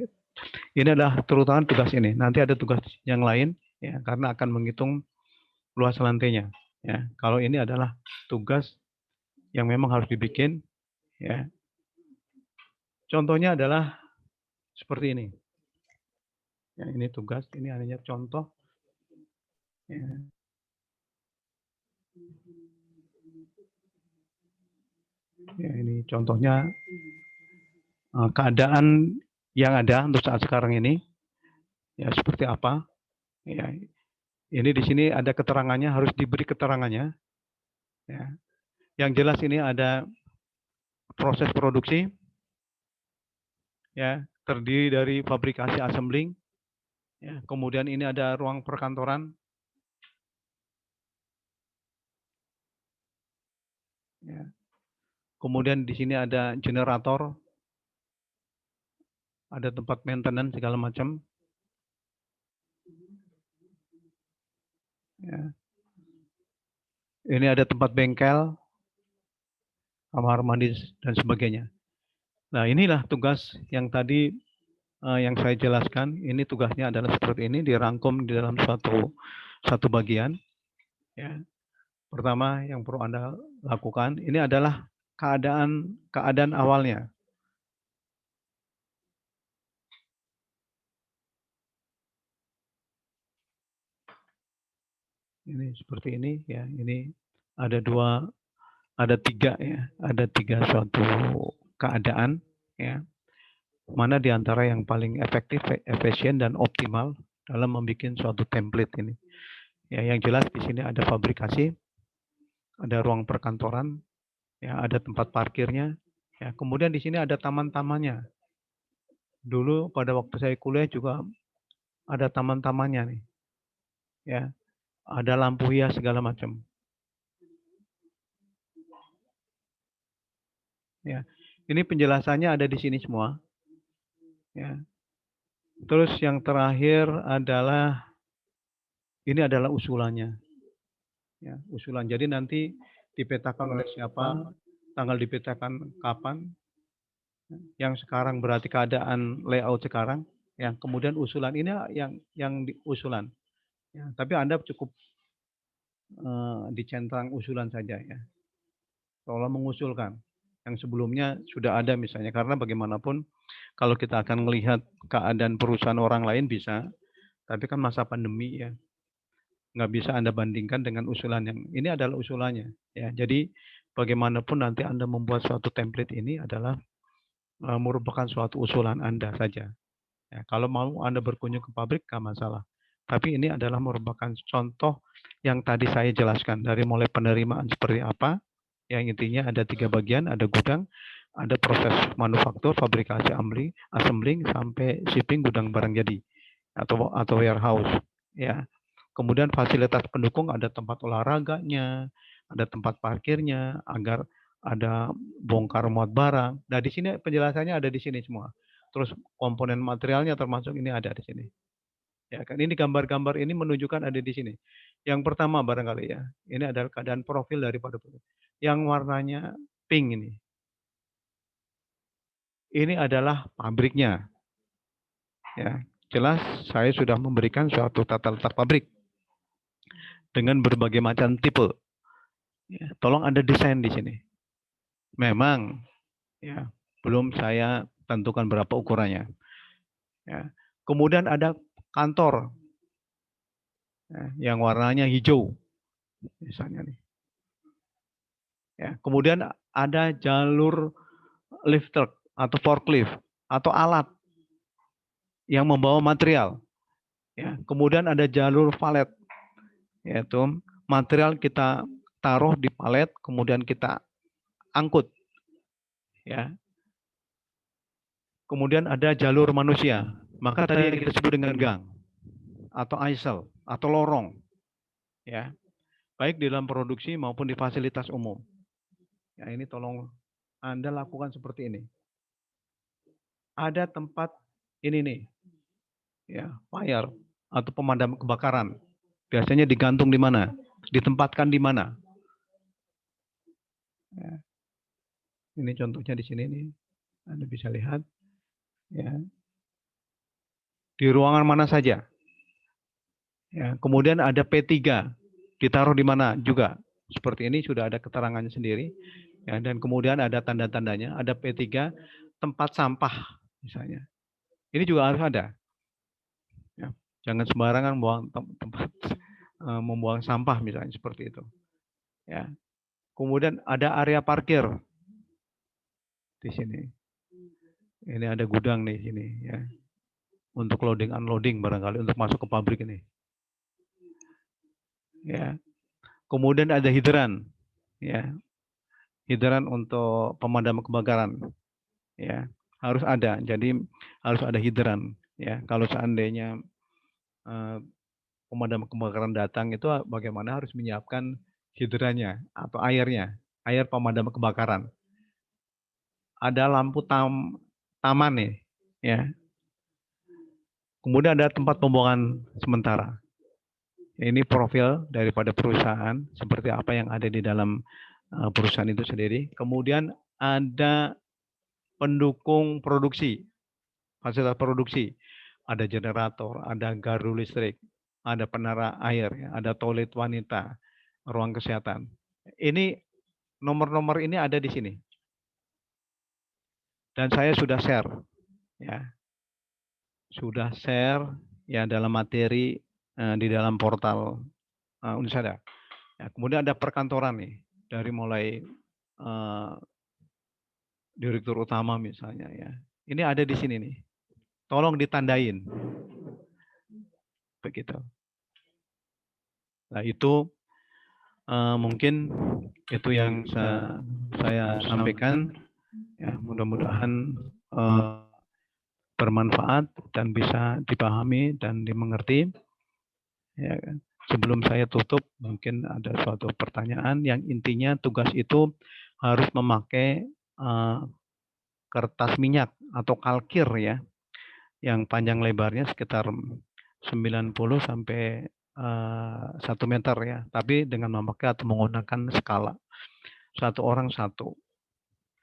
Ini adalah terutama tugas ini. Nanti ada tugas yang lain, ya, karena akan menghitung luas lantainya. Ya, kalau ini adalah tugas yang memang harus dibikin. Ya. Contohnya adalah seperti ini. Ya, ini tugas, ini hanya contoh. Ya. Ya, ini contohnya keadaan yang ada untuk saat sekarang ini. Ya, seperti apa? Ya, ini di sini ada keterangannya, harus diberi keterangannya. Ya. Yang jelas ini ada proses produksi, ya, terdiri dari fabrikasi assembling. Ya, kemudian ini ada ruang perkantoran. Ya. Kemudian di sini ada generator, ada tempat maintenance segala macam. Ya. Ini ada tempat bengkel, kamar mandi dan sebagainya. Nah, inilah tugas yang tadi yang saya jelaskan. Ini tugasnya adalah seperti ini, dirangkum di dalam satu bagian. Ya. Pertama yang perlu Anda lakukan, ini adalah keadaan awalnya. Ini seperti ini ya. Ini ada tiga ya, ada tiga suatu keadaan ya. Mana di antara yang paling efektif, efisien dan optimal dalam membuat suatu template ini. Ya, yang jelas di sini ada fabrikasi, ada ruang perkantoran, ya, ada tempat parkirnya, ya. Kemudian di sini ada taman-tamannya. Dulu pada waktu saya kuliah juga ada taman-tamannya nih. Ya, ada lampu hias segala macam. Ya, ini penjelasannya ada di sini semua. Ya. Terus yang terakhir adalah ini adalah usulannya. Ya, usulan. Jadi nanti dipetakan oleh siapa, tanggal dipetakan kapan. Yang sekarang berarti keadaan layout sekarang. Yang kemudian usulan ini yang usulan. Ya, tapi Anda cukup dicentang usulan saja ya. Seolah mengusulkan. Yang sebelumnya sudah ada misalnya. Karena bagaimanapun kalau kita akan melihat keadaan perusahaan orang lain bisa. Tapi kan masa pandemi ya. Nggak bisa Anda bandingkan dengan usulan yang ini adalah usulannya. Ya, jadi bagaimanapun nanti Anda membuat suatu template ini adalah merupakan suatu usulan Anda saja. Ya, kalau mau Anda berkunjung ke pabrik, nggak masalah. Tapi ini adalah merupakan contoh yang tadi saya jelaskan. Dari mulai penerimaan seperti apa, yang intinya ada 3 bagian, ada gudang, ada proses manufaktur, fabrikasi, assembling, sampai shipping gudang barang jadi, atau warehouse. Ya. Kemudian fasilitas pendukung ada tempat olahraganya, ada tempat parkirnya, agar ada bongkar muat barang. Nah, di sini penjelasannya ada di sini semua. Terus komponen materialnya termasuk ini ada di sini. Ya kan, ini gambar-gambar ini menunjukkan ada di sini. Yang pertama barangkali ya, ini adalah keadaan profil daripada produk. Yang warnanya pink ini. Ini adalah pabriknya. Ya, jelas saya sudah memberikan suatu tata letak pabrik dengan berbagai macam tipe. Ya, tolong Anda desain di sini. Memang ya, belum saya tentukan berapa ukurannya. Ya. Kemudian ada kantor ya, yang warnanya hijau, misalnya nih. Ya. Kemudian ada jalur lift truck atau forklift atau alat yang membawa material. Ya. Kemudian ada jalur palet, yaitu material kita taruh di palet, kemudian kita angkut. Ya. Kemudian ada jalur manusia. Maka tadi yang kita sebut dengan gang atau aisle atau lorong. Ya. Baik di dalam produksi maupun di fasilitas umum. Ya, ini tolong Anda lakukan seperti ini. Ada tempat ini nih. Ya, fire atau pemadam kebakaran. Biasanya digantung di mana? Ditempatkan di mana? Ya. Ini contohnya di sini nih. Anda bisa lihat. Ya. Di ruangan mana saja. Ya, kemudian ada P3. Ditaruh di mana juga. Seperti ini sudah ada keterangannya sendiri. Ya, dan kemudian ada tanda-tandanya. Ada P3 tempat sampah misalnya. Ini juga harus ada. Ya, jangan sembarangan membuang sampah misalnya seperti itu. Ya. Kemudian ada area parkir di sini. Ini ada gudang nih sini ya. Untuk loading unloading barangkali untuk masuk ke pabrik ini. Ya. Kemudian ada hidran. Ya. Hidran untuk pemadam kebakaran. Ya. Harus ada. Jadi harus ada hidran ya. Kalau seandainya pemadam kebakaran datang itu bagaimana harus menyiapkan hidrannya atau airnya, air pemadam kebakaran. Ada lampu taman nih, ya. Kemudian ada tempat pembuangan sementara. Ini profil daripada perusahaan seperti apa yang ada di dalam perusahaan itu sendiri. Kemudian ada pendukung produksi, fasilitas produksi. Ada generator, ada gardu listrik, ada penara air, ada toilet wanita, ruang kesehatan. Ini nomor-nomor ini ada di sini. Dan saya sudah share, ya, sudah share ya dalam materi di dalam portal Unisada. Ya, kemudian ada perkantoran nih, dari mulai direktur utama misalnya ya. Ini ada di sini nih. Tolong ditandain. Begitu. Nah itu mungkin itu yang saya sampaikan. Ya, mudah-mudahan bermanfaat dan bisa dipahami dan dimengerti. Ya, sebelum saya tutup, mungkin ada suatu pertanyaan yang intinya tugas itu harus memakai kertas minyak atau kalkir ya, yang panjang lebarnya sekitar 90 sampai 1 meter ya, tapi dengan memakai atau menggunakan skala. Satu orang satu.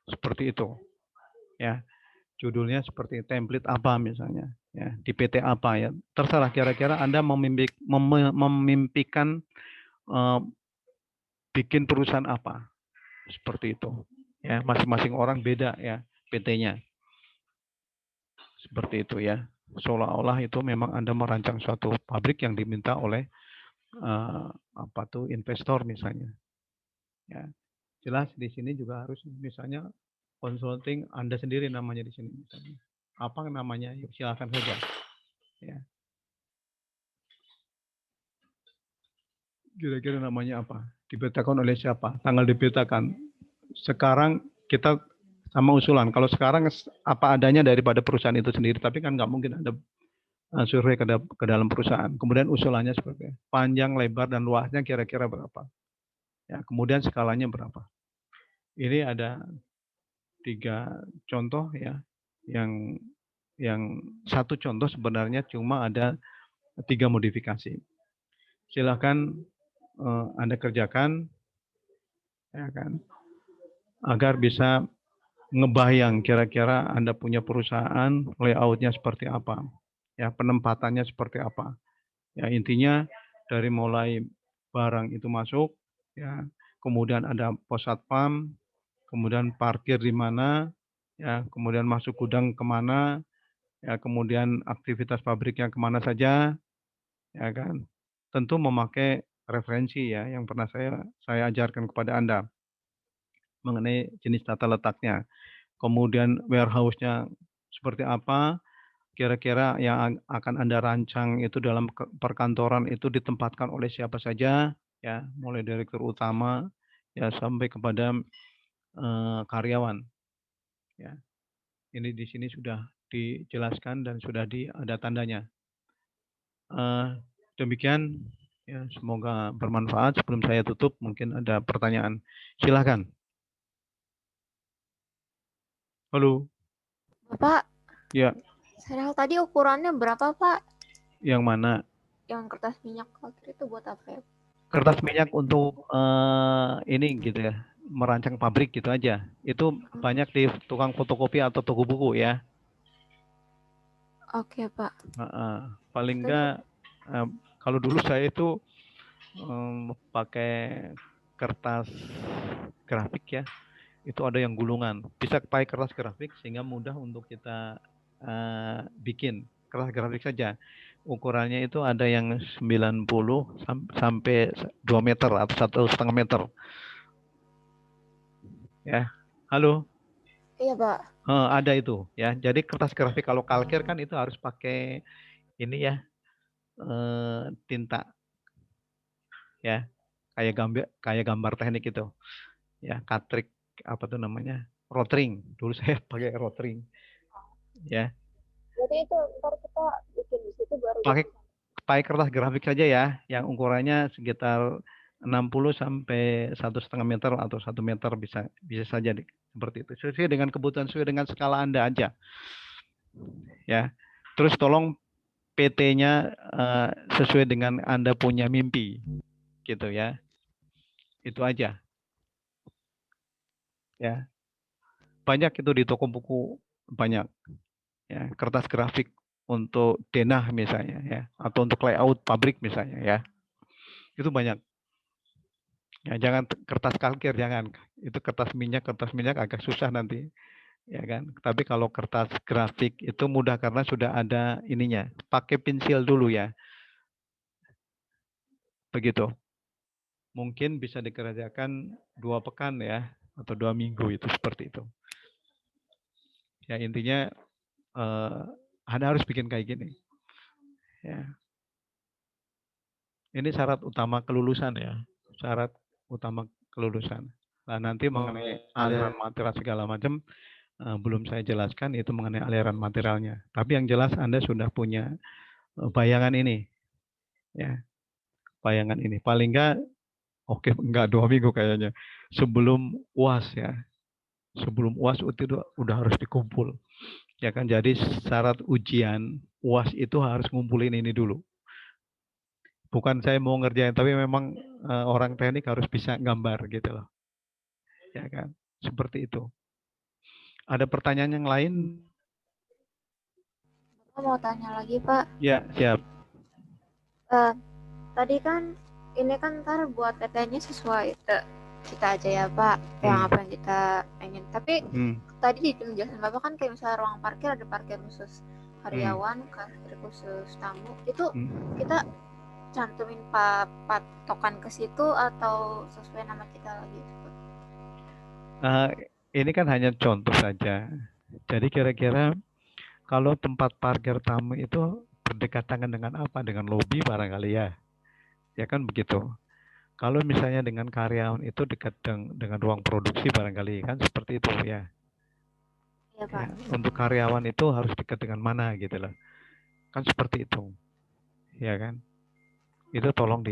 Seperti itu. Ya. Judulnya seperti template apa misalnya, ya, di PT apa ya. Terserah kira-kira Anda memimpikan bikin perusahaan apa. Seperti itu. Ya, masing-masing orang beda ya PT-nya. Seperti itu ya. Seolah-olah itu memang Anda merancang suatu pabrik yang diminta oleh investor misalnya. Ya. Jelas di sini juga harus misalnya consulting Anda sendiri namanya di sini misalnya. Apa namanya? Yuk, silakan saja. Ya. Kira-kira namanya apa? Dipetakan oleh siapa? Tanggal dipetakan. Sekarang kita sama usulan. Kalau sekarang apa adanya daripada perusahaan itu sendiri, tapi kan nggak mungkin ada survei ke dalam perusahaan. Kemudian usulannya seperti panjang, lebar, dan luasnya kira-kira berapa? Ya, kemudian skalanya berapa? Ini ada 3 contoh ya, yang satu contoh sebenarnya cuma ada 3 modifikasi. Silakan Anda kerjakan, ya kan, agar bisa ngebayang kira-kira Anda punya perusahaan, layoutnya seperti apa, ya, penempatannya seperti apa. Ya, intinya dari mulai barang itu masuk, ya, kemudian ada pos satpam, kemudian parkir di mana, ya, kemudian masuk gudang kemana, ya, kemudian aktivitas pabriknya kemana saja, ya kan. Tentu memakai referensi ya yang pernah saya ajarkan kepada Anda mengenai jenis tata letaknya. Kemudian warehouse-nya seperti apa, kira-kira yang akan Anda rancang itu dalam perkantoran itu ditempatkan oleh siapa saja, ya, mulai direktur utama ya sampai kepada karyawan. Ya, ini di sini sudah dijelaskan dan sudah ada tandanya. Demikian, ya, semoga bermanfaat. Sebelum saya tutup, mungkin ada pertanyaan. Silahkan. Halo. Bapak, Ya, serial tadi ukurannya berapa, Pak? yang mana? Yang kertas minyak kalkir itu buat apa ya? Kertas minyak untuk ini gitu ya, merancang pabrik gitu aja. Itu banyak di tukang fotokopi atau toko buku ya. Oke, Pak. Paling enggak, kalau dulu saya itu pakai kertas grafik ya. Itu ada yang gulungan. Bisa pakai kertas grafik sehingga mudah untuk kita bikin kertas grafik saja. Ukurannya itu ada yang 90 sampai 2 meter atau 1,5 meter. Ya, halo. Iya, Pak. Ada itu ya. Jadi kertas grafik kalau kalkir kan itu harus pakai ini ya, tinta ya, kayak gambar teknik itu ya, katrik apa tuh namanya, rotring. Dulu saya pakai rotring ya. Berarti itu ntar kita bikin di situ baru pakai kertas grafik saja ya, yang ukurannya sekitar 60 sampai 1,5 meter atau 1 meter bisa saja seperti itu. Sesuai dengan kebutuhan, sesuai dengan skala Anda aja. Ya. Terus tolong PT-nya sesuai dengan Anda punya mimpi. Gitu ya. Itu aja. Ya. Banyak itu di toko buku, banyak. Ya, kertas grafik untuk denah misalnya ya, atau untuk layout pabrik misalnya ya. Itu banyak. Ya, jangan kertas kalkir, jangan. Itu kertas minyak agak susah nanti. Ya kan? Tapi kalau kertas grafik itu mudah karena sudah ada ininya. Pakai pensil dulu ya. Begitu. Mungkin bisa dikerjakan 2 pekan ya, atau 2 minggu itu seperti itu. Ya, intinya Anda harus bikin kayak gini. Ya. Ini syarat utama kelulusan ya. Syarat utama kelulusan. Nah, nanti mengenai aliran material segala macam belum saya jelaskan itu mengenai aliran materialnya. Tapi yang jelas Anda sudah punya bayangan ini, ya, bayangan ini. Paling enggak 2 minggu kayaknya sebelum UAS ya. Sebelum UAS itu udah harus dikumpul, ya kan. Jadi syarat ujian UAS itu harus ngumpulin ini dulu. Bukan saya mau ngerjain, tapi memang orang teknik harus bisa gambar gitu loh, ya kan. Seperti itu. Ada pertanyaan yang lain? Bapak mau tanya lagi, Pak. Ya, siap. Tadi kan ini kan ntar buat PT-nya sesuai kita aja ya, Pak, yang apa yang kita pengen. Tapi tadi di penjelasan Bapak kan kayak misalnya ruang parkir ada parkir khusus karyawan, parkir khusus tamu. Itu kita cantumin patokan ke situ atau sesuai nama kita lagi? Ini kan hanya contoh saja. Jadi kira-kira kalau tempat parkir tamu itu berdekatan dengan apa? Dengan lobi barangkali ya. Ya kan begitu. Kalau misalnya dengan karyawan itu dekat dengan ruang produksi barangkali kan seperti itu ya. Ya, Pak. Ya, untuk karyawan itu harus dekat dengan mana gitu loh. Kan seperti itu. Ya kan? Itu tolong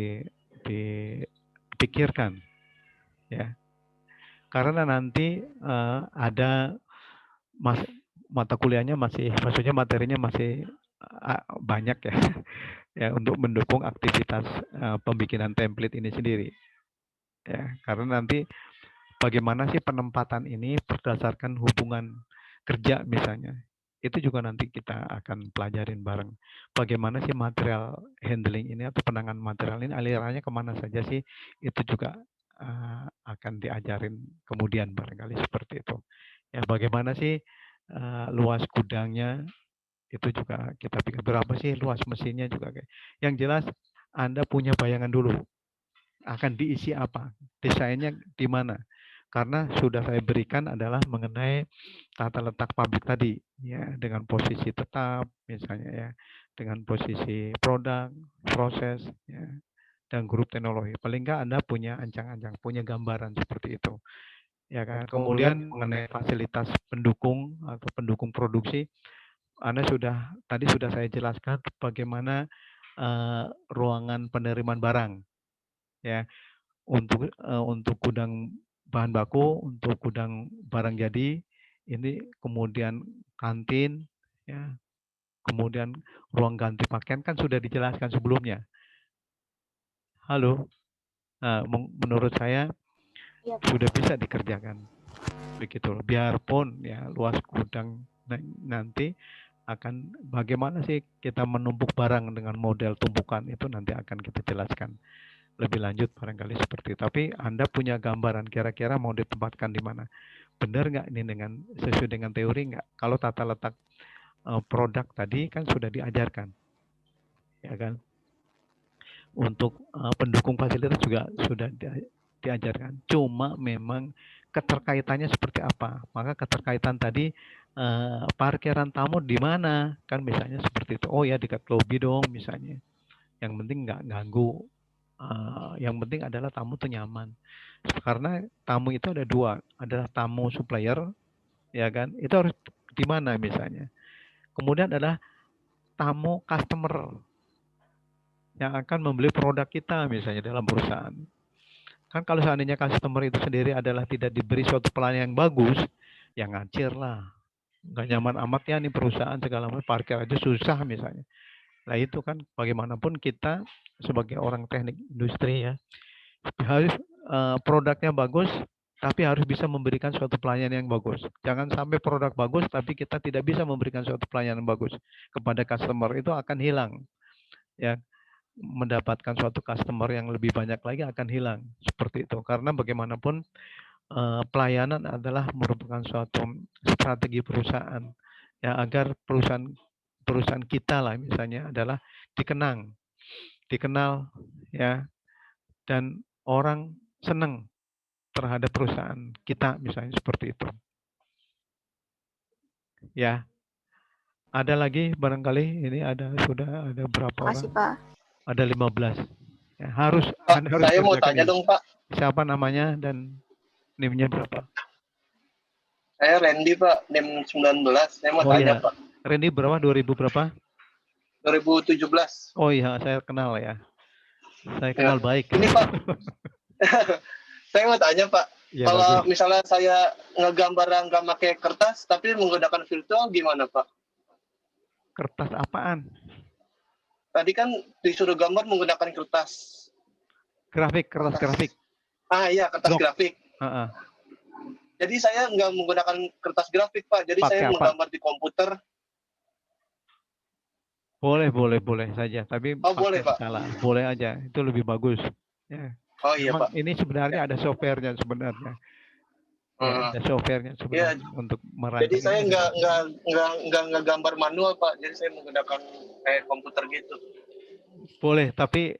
dipikirkan ya. Karena nanti ada mata kuliahnya maksudnya materinya masih banyak ya, ya untuk mendukung aktivitas pembikinan template ini sendiri. Ya, karena nanti bagaimana sih penempatan ini berdasarkan hubungan kerja misalnya. Itu juga nanti kita akan pelajarin bareng. Bagaimana sih material handling ini atau penanganan material ini alirannya kemana saja sih, itu juga akan diajarin kemudian barangkali seperti itu. Ya, bagaimana sih luas gudangnya, itu juga kita pikir berapa sih luas mesinnya juga. Yang jelas Anda punya bayangan dulu akan diisi apa, desainnya di mana. Karena sudah saya berikan adalah mengenai tata letak pabrik tadi, ya, dengan posisi tetap misalnya ya, dengan posisi produk, proses, ya, dan grup teknologi. Paling enggak Anda punya ancang-ancang, punya gambaran seperti itu. Ya kan. Kemudian mengenai fasilitas pendukung atau pendukung produksi, Anda tadi sudah saya jelaskan bagaimana ruangan penerimaan barang, ya, untuk gudang bahan baku, untuk gudang barang jadi, ini kemudian kantin, ya, kemudian ruang ganti pakaian kan sudah dijelaskan sebelumnya. Halo, nah, menurut saya Ya, sudah bisa dikerjakan, begitu. Biarpun ya luas gudang nanti akan bagaimana sih kita menumpuk barang dengan model tumpukan itu nanti akan kita jelaskan lebih lanjut barangkali seperti itu. Tapi Anda punya gambaran kira-kira mau ditempatkan di mana? Benar nggak ini sesuai dengan teori nggak? Kalau tata letak produk tadi kan sudah diajarkan, ya kan? Untuk pendukung fasilitas juga sudah diajarkan. Cuma memang keterkaitannya seperti apa? Maka keterkaitan tadi parkiran tamu di mana? Kan misalnya seperti itu. Oh ya dekat lobi dong misalnya. Yang penting nggak ganggu. Yang penting adalah tamu tuh nyaman. Karena tamu itu ada dua, adalah tamu supplier, ya kan? Itu harus di mana misalnya. Kemudian adalah tamu customer yang akan membeli produk kita misalnya dalam perusahaan. Kan kalau seandainya customer itu sendiri adalah tidak diberi suatu pelayanan yang bagus, ya ngacir lah. Nggak nyaman amat ya nih perusahaan segala macam, parkir aja susah misalnya. Nah itu kan bagaimanapun kita sebagai orang teknik industri ya, harus produknya bagus, tapi harus bisa memberikan suatu pelayanan yang bagus. Jangan sampai produk bagus, tapi kita tidak bisa memberikan suatu pelayanan yang bagus kepada customer, itu akan hilang. Ya, mendapatkan suatu customer yang lebih banyak lagi akan hilang seperti itu. Karena bagaimanapun pelayanan adalah merupakan suatu strategi perusahaan. Ya, agar perusahaan kita lah misalnya adalah dikenal ya, dan orang senang terhadap perusahaan kita misalnya seperti itu. Ya. Ada lagi barangkali ini sudah ada berapa orang? Makasih, Pak. Ada 15. Ya, harus Pak, saya mau tanya ini. dong, Pak. Siapa namanya dan NIM-nya berapa? Saya Randy Pak, NIM 19. Saya mau Oh tanya iya. Pak. Randy berapa? 2000 berapa? 2017. Oh iya, saya kenal ya. Saya Ya. kenal baik. Ini Pak, saya mau tanya Pak. Ya, Kalau bagus. misalnya saya ngegambar yang nggak pakai kertas, tapi menggunakan virtual gimana Pak? Kertas apaan? Tadi kan disuruh gambar menggunakan kertas. Grafik, kertas grafik. Ah iya, kertas grafik. Uh-uh. Jadi saya nggak menggunakan kertas grafik Pak. Jadi Pakai saya apa? menggambar di komputer. Boleh saja. Tapi boleh Pak. skala. Boleh aja. Itu lebih bagus. Ya. Oh iya Memang Pak. ini sebenarnya ada softwarenya sebenarnya. Ya, ada softwarenya sebenarnya untuk merancang. Jadi saya nggak gambar manual Pak. Jadi saya menggunakan kayak komputer gitu. Boleh, tapi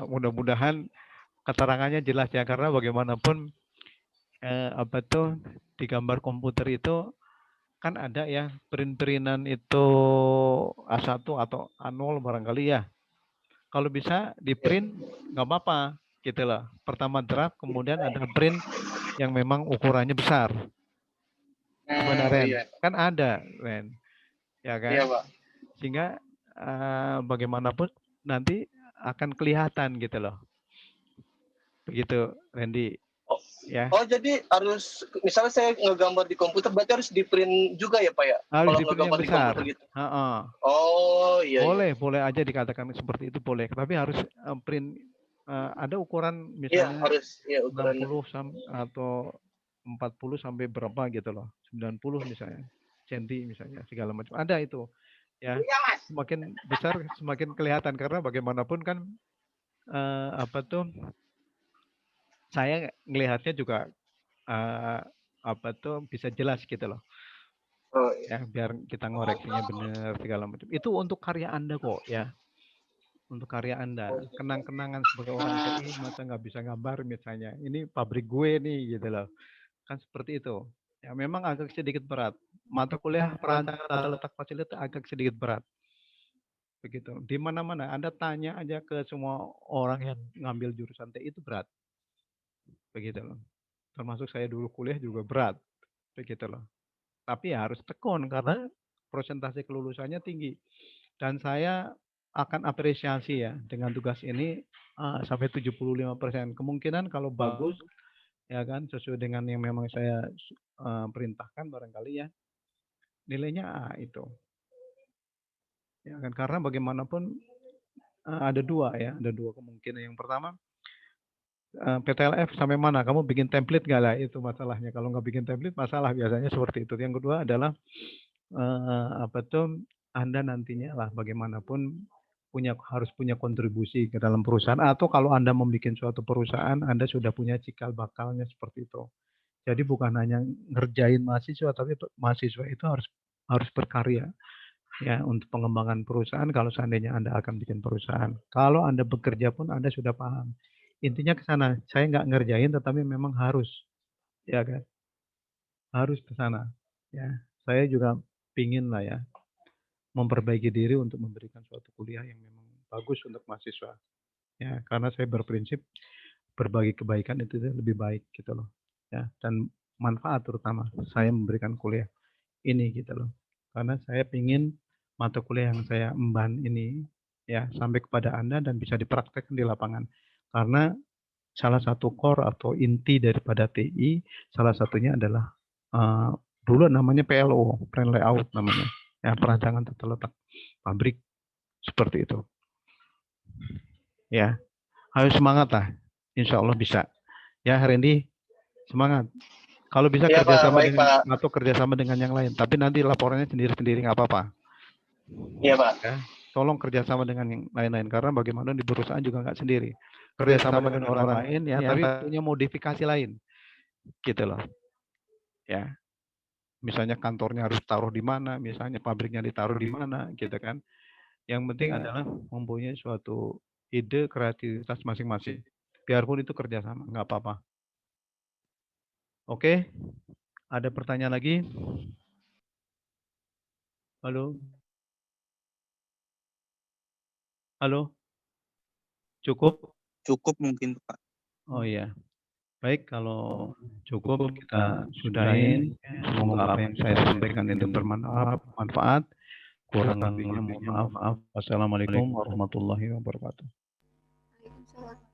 mudah-mudahan keterangannya jelas ya, karena bagaimanapun apa tuh di gambar komputer itu kan ada ya print-printan itu A1 atau A0 barangkali ya. Kalau bisa di print nggak apa-apa gitu loh. Pertama draft, kemudian ada print yang memang ukurannya besar. Gimana Ren? Iya. Kan ada Ren, ya kan? Iya Pak. Sehingga bagaimanapun nanti akan kelihatan gitu loh. Begitu Randy. Ya. Oh jadi harus, misalnya saya ngegambar di komputer berarti harus di print juga ya Pak ya? Harus Kalau di print yang ngegambar di besar. komputer gitu. Oh iya. Boleh aja dikatakan seperti itu boleh. Tapi harus print ada ukuran Iya misalnya harus. Iya 60 atau 40 sampai berapa gitu loh. 90 misalnya. Senti misalnya segala macam. Ada itu. Ya. Semakin besar semakin kelihatan karena bagaimanapun kan apa tuh saya ngelihatnya juga apa tuh bisa jelas gitu loh. Ya biar kita ngoreksinya benar segala macam. Itu untuk karya Anda kok ya. Untuk karya Anda, kenang-kenangan sebagai orang TI masa nggak bisa gambar misalnya. Ini pabrik gue nih gitu loh. Kan seperti itu. Ya memang agak sedikit berat. Mata kuliah perancangan tata letak fasilitas agak sedikit berat. Begitu. Di mana-mana Anda tanya aja ke semua orang yang ngambil jurusan TI itu berat. Begitu loh. Termasuk saya dulu kuliah juga berat. Begitu loh. Tapi ya harus tekun karena persentase kelulusannya tinggi. Dan saya akan apresiasi ya dengan tugas ini sampai 75%. Kemungkinan kalau bagus ya kan sesuai dengan yang memang saya perintahkan barangkali ya nilainya A itu. Ya kan karena bagaimanapun ada dua kemungkinan. Yang pertama PTLF sampai mana? Kamu bikin template nggak lah? Itu masalahnya. Kalau nggak bikin template masalah biasanya seperti itu. Yang kedua adalah apa tuh Anda nantinya lah bagaimanapun harus punya kontribusi ke dalam perusahaan, atau kalau Anda membuat suatu perusahaan Anda sudah punya cikal bakalnya seperti itu. Jadi bukan hanya ngerjain mahasiswa, tapi mahasiswa itu harus berkarya ya untuk pengembangan perusahaan. Kalau seandainya Anda akan bikin perusahaan, kalau Anda bekerja pun Anda sudah paham. Intinya ke sana. Saya nggak ngerjain, tetapi memang harus, ya kan? Harus ke sana. Ya, saya juga pingin lah ya memperbaiki diri untuk memberikan suatu kuliah yang memang bagus untuk mahasiswa. Ya, karena saya berprinsip berbagi kebaikan itu lebih baik gitu loh. Ya, dan manfaat terutama saya memberikan kuliah ini gitu loh. Karena saya pingin mata kuliah yang saya emban ini ya sampai kepada Anda dan bisa dipraktekkan di lapangan. Karena salah satu core atau inti daripada TI salah satunya adalah dulu namanya PLO, Plan Layout namanya. Ya, perancangan tata letak pabrik seperti itu. Ya, harus semangat lah. Insya Allah bisa. Ya, Randy, semangat. Kalau bisa ya, kerjasama dengan atau kerjasama dengan yang lain. Tapi nanti laporannya sendiri-sendiri nggak apa-apa. Iya Pak. Ya, tolong kerjasama dengan yang lain-lain karena bagaimana di perusahaan juga nggak sendiri. Kerjasama dengan orang lain ya, tapi punya modifikasi lain, gitu loh. Ya, misalnya kantornya harus taruh di mana, misalnya pabriknya ditaruh di mana, gitu kan. Yang penting adalah mempunyai suatu ide kreativitas masing-masing. Biarpun itu kerjasama, nggak apa-apa. Oke, ada pertanyaan lagi? Halo? Halo? Cukup? Cukup mungkin Pak. Oh iya. Baik, kalau cukup kita sudahin. Semoga apa yang saya sampaikan itu bermanfaat. Kurang lebihnya mohon maaf. Wassalamualaikum warahmatullahi wabarakatuh. Waalaikumsalam.